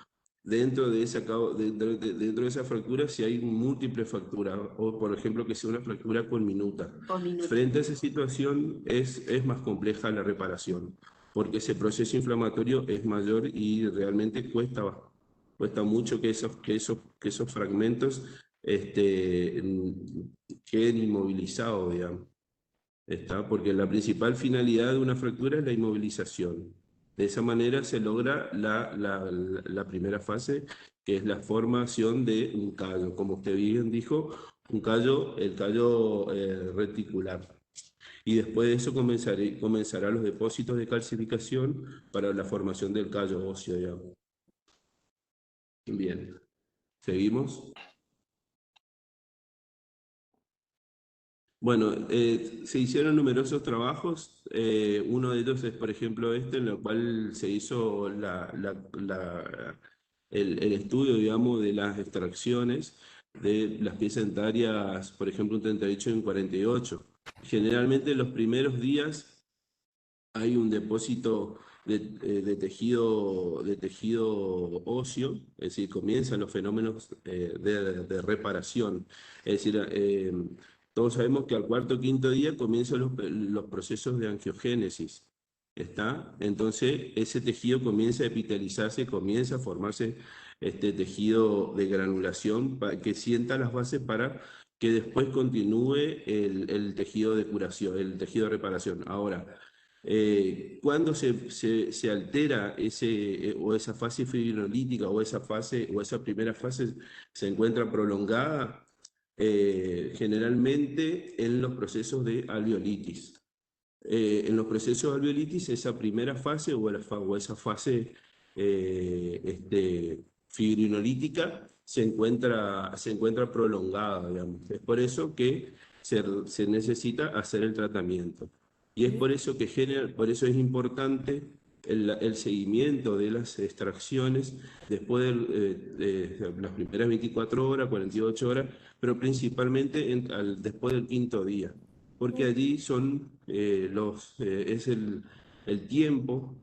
dentro de esa fractura, si hay múltiples fracturas, o por ejemplo que sea una fractura conminuta. Dos minutos. Frente a esa situación es más compleja la reparación, porque ese proceso inflamatorio es mayor y realmente cuesta mucho que esos fragmentos queden inmovilizados, digamos. ¿Está? Porque la principal finalidad de una fractura es la inmovilización. De esa manera se logra la primera fase, que es la formación de un callo. Como usted bien dijo, un callo, el callo reticular. Y después de eso comenzará los depósitos de calcificación para la formación del callo óseo, digamos. Bien, ¿seguimos? Bueno, se hicieron numerosos trabajos. Uno de ellos es, por ejemplo, este, en el cual se hizo el estudio, digamos, de las extracciones de las piezas dentarias, por ejemplo, un 38 y un 48. Generalmente en los primeros días hay un depósito de tejido óseo, es decir, comienzan los fenómenos de reparación. Es decir, todos sabemos que al cuarto o quinto día comienzan los procesos de angiogénesis. ¿Está? Entonces, ese tejido comienza a epitalizarse, comienza a formarse este tejido de granulación que sienta las bases para que después continúe el tejido de curación, el tejido de reparación. Ahora, cuando se altera o esa fase fibrinolítica o esa primera fase se encuentra prolongada, generalmente en los procesos de alveolitis. En los procesos de alveolitis, esa primera fase o esa fase fibrinolítica se encuentra prolongada, digamos. Es por eso que se necesita hacer el tratamiento. Y es por eso por eso es importante el seguimiento de las extracciones después de las primeras 24 horas, 48 horas, pero principalmente después del quinto día, porque allí es el tiempo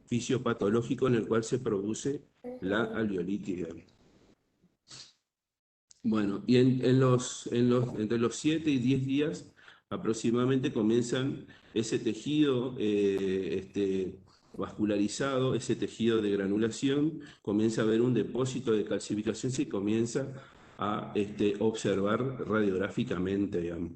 fisiopatológico en el cual se produce la alveolitis. Bueno, y entre los 7 y 10 días aproximadamente comienzan ese tejido vascularizado, ese tejido de granulación, comienza a haber un depósito de calcificación, se comienza a observar radiográficamente, digamos.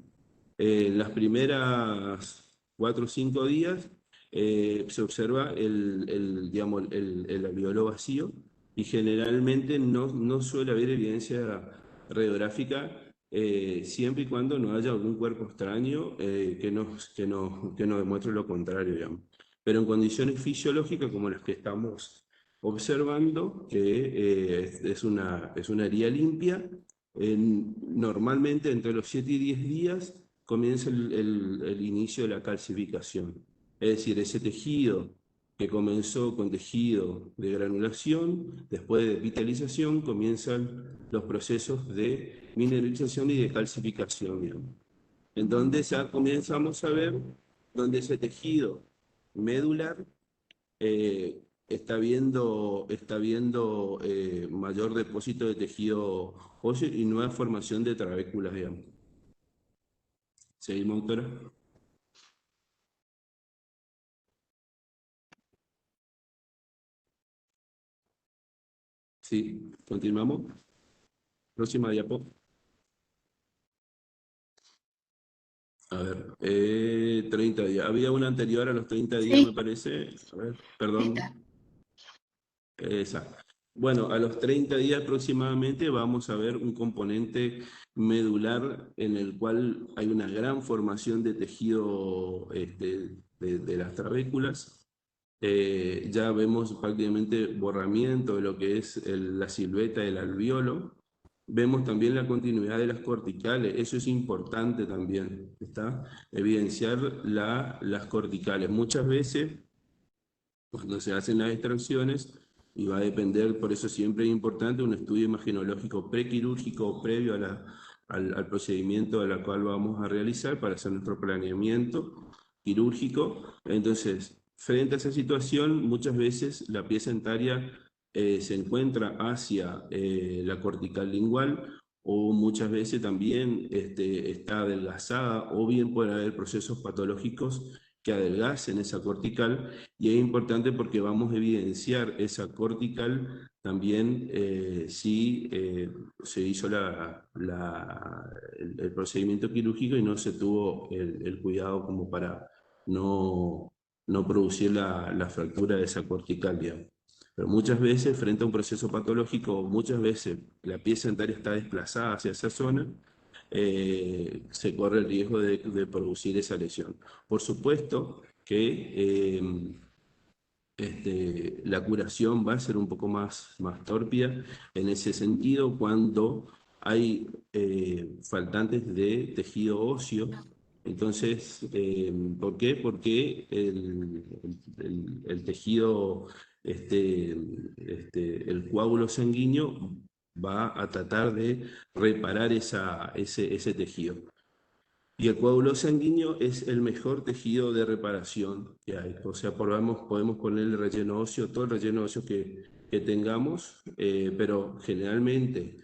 Las primeras 4 o 5 días se observa digamos, el alveolo vacío y generalmente no suele haber evidencia radiográfica siempre y cuando no haya algún cuerpo extraño que nos demuestre lo contrario, digamos. Pero en condiciones fisiológicas como las que estamos observando, que es una herida limpia, normalmente entre los 7 y 10 días comienza el inicio de la calcificación. Es decir, ese tejido que comenzó con tejido de granulación, después de vitalización comienzan los procesos de mineralización y de calcificación, digamos. En donde ya comenzamos a ver donde ese tejido medular está viendo mayor depósito de tejido óseo y nueva formación de trabéculas, digamos. ¿Seguimos, doctora? Sí, continuamos. Próxima diapo. A ver, 30 días. Había una anterior a los 30 días, Sí. me parece. A ver, perdón. Esta. Esa. Bueno, a los 30 días aproximadamente vamos a ver un componente medular en el cual hay una gran formación de tejido de las trabéculas. Ya vemos prácticamente borramiento de lo que es la silueta del alveolo. Vemos también la continuidad de las corticales, eso es importante también, ¿está? Evidenciar las corticales. Muchas veces, cuando se hacen las extracciones, y va a depender, por eso siempre es importante un estudio imaginológico prequirúrgico previo al procedimiento al cual vamos a realizar para hacer nuestro planeamiento quirúrgico. Entonces, frente a esa situación, muchas veces la pieza dentaria se encuentra hacia la cortical lingual o muchas veces también está adelgazada o bien puede haber procesos patológicos que adelgacen esa cortical, y es importante porque vamos a evidenciar esa cortical también si se hizo el procedimiento quirúrgico y no se tuvo el cuidado como para no producir la fractura de esa cortical, digamos. Pero muchas veces, frente a un proceso patológico, muchas veces la pieza dentaria está desplazada hacia esa zona, se corre el riesgo de producir esa lesión. Por supuesto que la curación va a ser un poco más tórpida en ese sentido cuando hay faltantes de tejido óseo. Entonces, ¿por qué? Porque el tejido, el coágulo sanguíneo va a tratar de reparar ese tejido. Y el coágulo sanguíneo es el mejor tejido de reparación que hay. O sea, podemos poner el relleno óseo, todo el relleno óseo que tengamos, pero generalmente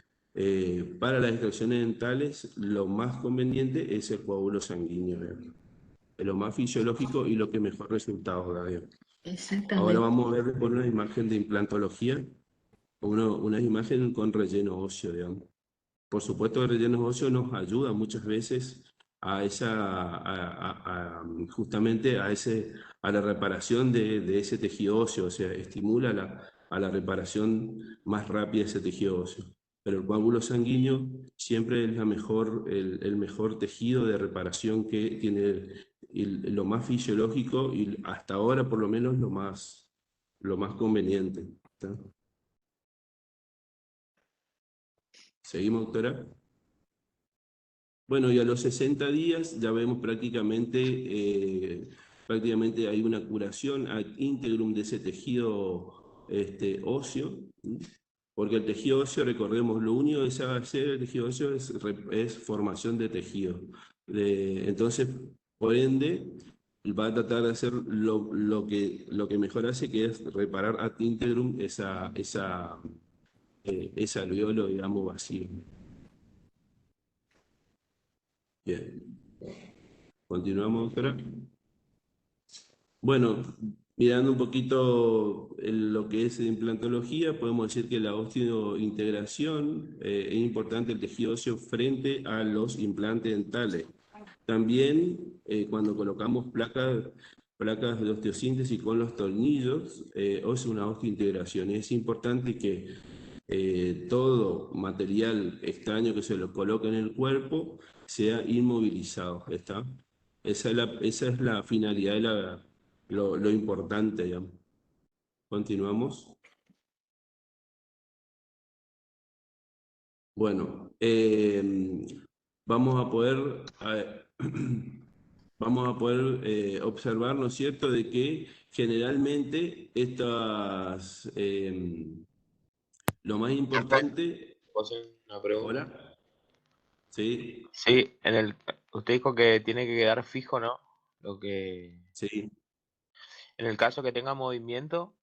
para las extracciones dentales lo más conveniente es el coágulo sanguíneo. Es lo más fisiológico y lo que mejor resultado da. Ahora Exactamente. vamos a ver por una imagen de implantología, una imagen con relleno óseo, digamos. Por supuesto, el relleno óseo nos ayuda muchas veces justamente a la reparación de ese tejido óseo, o sea, estimula a la reparación más rápida de ese tejido óseo. Pero el coágulo sanguíneo siempre es el mejor tejido de reparación que tiene lo más fisiológico y hasta ahora por lo menos lo más conveniente. ¿Está? ¿Seguimos, doctora? Bueno, y a los 60 días ya vemos prácticamente hay una curación ad integrum de ese tejido óseo, porque el tejido óseo, recordemos, lo único que se va a hacer el tejido óseo es formación de tejido. Entonces, por ende, va a tratar de hacer lo que mejor hace, que es reparar ad integrum ese alveolo, digamos, vacío. Bien. Continuamos, doctora. Bueno, mirando un poquito lo que es implantología, podemos decir que la osteointegración es importante el tejido óseo frente a los implantes dentales. También cuando colocamos placas de osteosíntesis con los tornillos, es una osteointegración. Es importante que todo material extraño que se lo coloque en el cuerpo sea inmovilizado, ¿está? Esa es la finalidad, lo importante, digamos. Continuamos. Bueno, vamos a poder, observar, ¿no es cierto?, de que generalmente lo más importante... ¿Puedo hacer una pregunta? ¿Hola? Sí, Sí, usted dijo que tiene que quedar fijo, ¿no? sí. En el caso que tenga movimiento,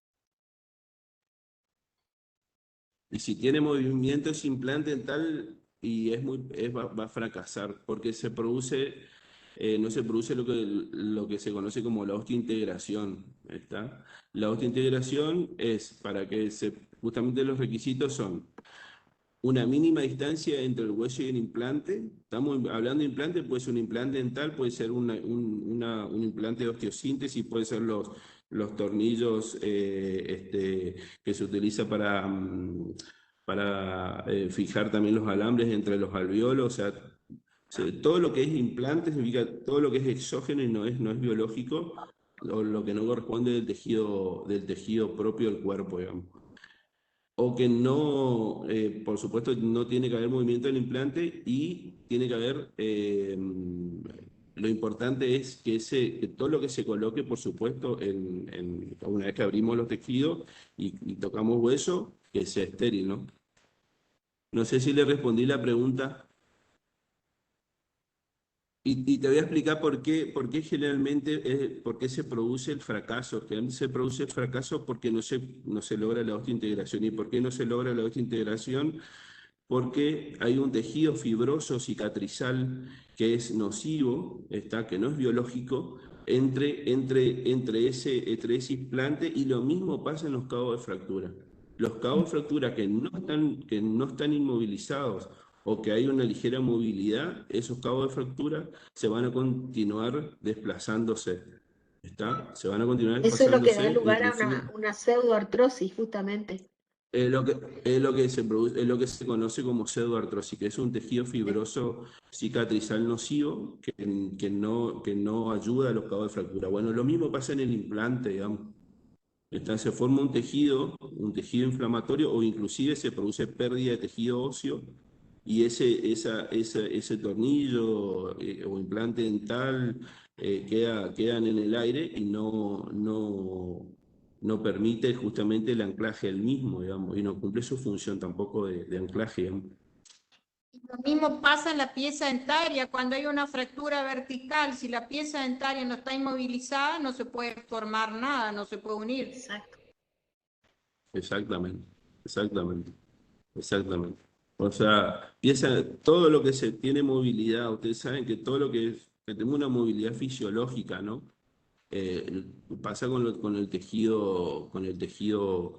Y si tiene movimiento ese implante dental y va a fracasar porque no se produce lo que se conoce como la osteointegración. ¿Está? La osteointegración es justamente los requisitos son una mínima distancia entre el hueso y el implante. Estamos hablando de implante, puede ser un implante dental, puede ser un implante de osteosíntesis, puede ser los tornillos que se utiliza para fijar también los alambres entre los alveolos. O sea, todo lo que es implante significa todo lo que es exógeno y no es biológico, o lo que no corresponde del tejido propio del cuerpo, digamos. O que no, por supuesto, no tiene que haber movimiento del implante y tiene que haber, lo importante es que todo lo que se coloque, por supuesto, una vez que abrimos los tejidos y tocamos hueso, que sea estéril, ¿no? No sé si le respondí la pregunta. Y te voy a explicar por qué generalmente, por qué se produce el fracaso. Generalmente se produce el fracaso porque no se logra la osteointegración. ¿Y por qué no se logra la osteointegración? porque hay un tejido fibroso cicatrizal que es nocivo, que no es biológico, entre ese implante, y lo mismo pasa en los cabos de fractura. Los cabos de fractura que no están inmovilizados o que hay una ligera movilidad, esos cabos de fractura se van a continuar desplazándose. Se van a continuar Eso es lo que da desplazándose, lugar a inclusive. una pseudoartrosis, justamente. Es lo que se produce, es lo que se conoce como pseudoartrosis, que es un tejido fibroso cicatrizal nocivo que no ayuda a los cabos de fractura. Bueno, lo mismo pasa en el implante, digamos. Se forma un tejido inflamatorio, o inclusive se produce pérdida de tejido óseo, y ese tornillo o implante dental quedan en el aire y no permite justamente el anclaje del mismo, digamos, y no cumple su función tampoco de anclaje, digamos. Lo mismo pasa en la pieza dentaria, cuando hay una fractura vertical, si la pieza dentaria no está inmovilizada, no se puede formar nada, no se puede unir. Exacto. Exactamente, exactamente, exactamente. O sea, todo lo que se tiene movilidad, ustedes saben que todo lo que tenga una movilidad fisiológica, ¿no? Pasa con el tejido, con el tejido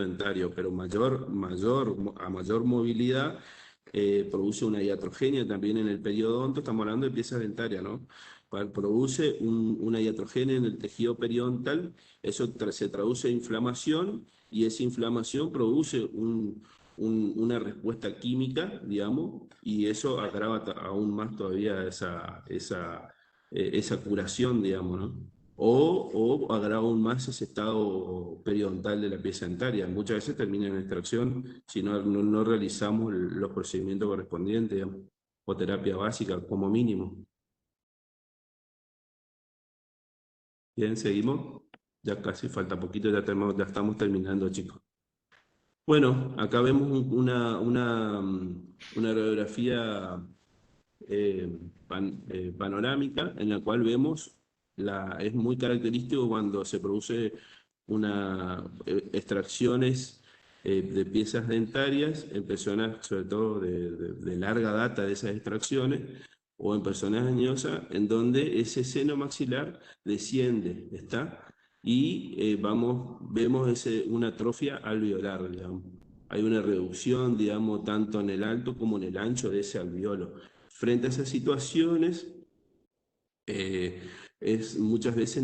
dentario, pero a mayor movilidad produce una iatrogenia también en el periodonto. Estamos hablando de piezas dentarias, ¿no? Produce una iatrogenia en el tejido periodontal, eso se traduce en inflamación, y esa inflamación produce una respuesta química, digamos, y eso agrava aún más todavía esa curación, digamos, ¿no? O agrava aún más ese estado periodontal de la pieza dentaria. Muchas veces termina en extracción si no realizamos los procedimientos correspondientes, digamos, o terapia básica como mínimo. Bien, seguimos. Ya casi falta poquito, ya estamos terminando, chicos. Bueno, acá vemos una radiografía panorámica, en la cual vemos, es muy característico cuando se produce extracciones de piezas dentarias en personas, sobre todo de larga data de esas extracciones, o en personas añosas, en donde ese seno maxilar desciende, y vemos una atrofia alveolar, digamos. Hay una reducción, digamos, tanto en el alto como en el ancho de ese alveolo. Frente a esas situaciones, muchas veces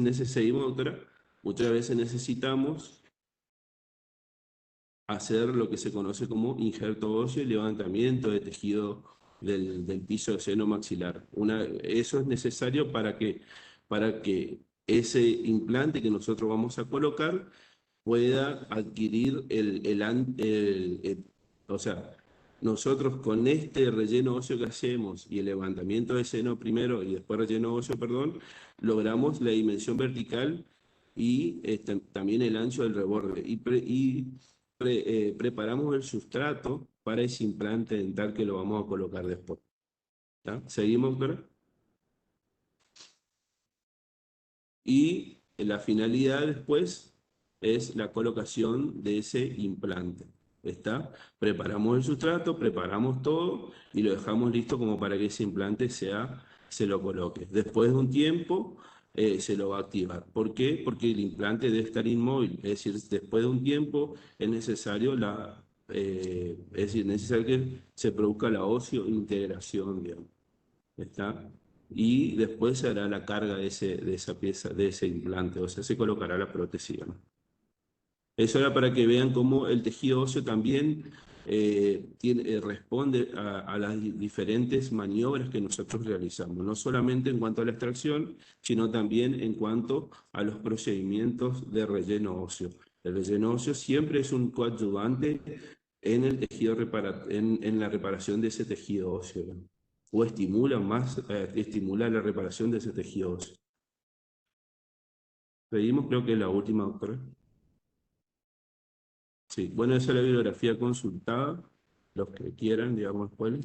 muchas veces necesitamos hacer lo que se conoce como injerto óseo y levantamiento de tejido del piso de seno maxilar. Eso es necesario para que ese implante que nosotros vamos a colocar pueda adquirir o sea, nosotros con este relleno óseo que hacemos y el levantamiento de seno primero y después relleno óseo, perdón, logramos la dimensión vertical y también el ancho del reborde, preparamos el sustrato para ese implante dental que lo vamos a colocar después. ¿Tá? ¿Seguimos, doctora? Y la finalidad después es la colocación de ese implante. Preparamos el sustrato, preparamos todo y lo dejamos listo como para que ese implante se lo coloque. Después de un tiempo se lo va a activar. ¿Por qué? Porque el implante debe estar inmóvil. Es decir, después de un tiempo es necesario necesario que se produzca la óseo-integración, digamos. ¿Está? Y después se hará la carga de esa pieza, de ese implante, o sea, se colocará la prótesis, ¿no? Eso era para que vean cómo el tejido óseo también responde a las diferentes maniobras que nosotros realizamos, no solamente en cuanto a la extracción, sino también en cuanto a los procedimientos de relleno óseo. El relleno óseo siempre es un coadyuvante en el tejido en la reparación de ese tejido óseo, ¿no? O estimula la reparación de ese tejido óseo. Seguimos, creo que es la última, doctora. Sí, bueno, esa es la bibliografía consultada. Los que quieran, digamos, después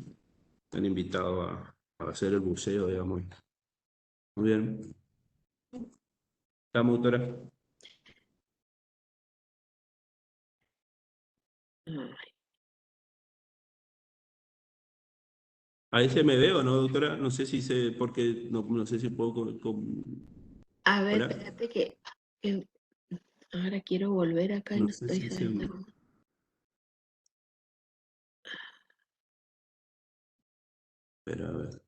están invitados a hacer el buceo, digamos. Muy bien. ¿Estamos, doctora? Ay, Ahí se me ve o no, doctora, no sé si se, porque no sé si puedo A ver, hola, espérate que ahora quiero volver acá y no no sé estoy si se, sabiendo. espera, a ver,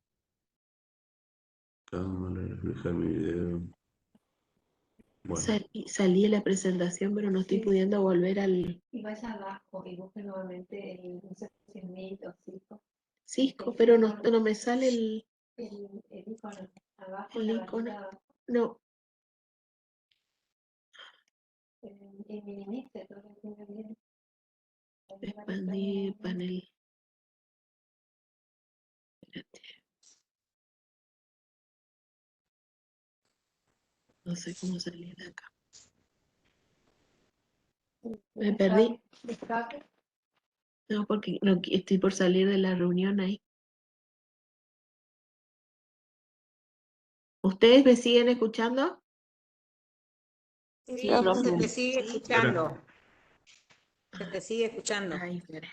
cámara, reflejar mi video, bueno, Salí de la presentación, pero no estoy pudiendo volver al Y vaya abajo y busque nuevamente el, no sé si es Meet o Cisco, Cisco, pero no me sale el icono abajo, el la icono. barrita abajo, No, y minimice todo lo que tiene bien. expandir panel. Espérate, no sé cómo salir de acá. Me perdí. Escape. No, porque estoy por salir de la reunión ahí. ¿Ustedes me siguen escuchando? Sí, Profe. se te sigue espera, escuchando. Se te sigue escuchando. Ay, espera.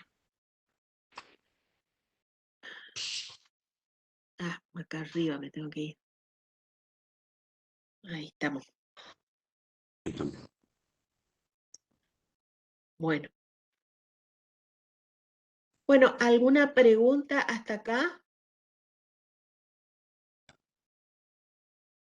Ah, acá arriba me tengo que ir. Ahí estamos. Bueno. Bueno, ¿alguna pregunta hasta acá?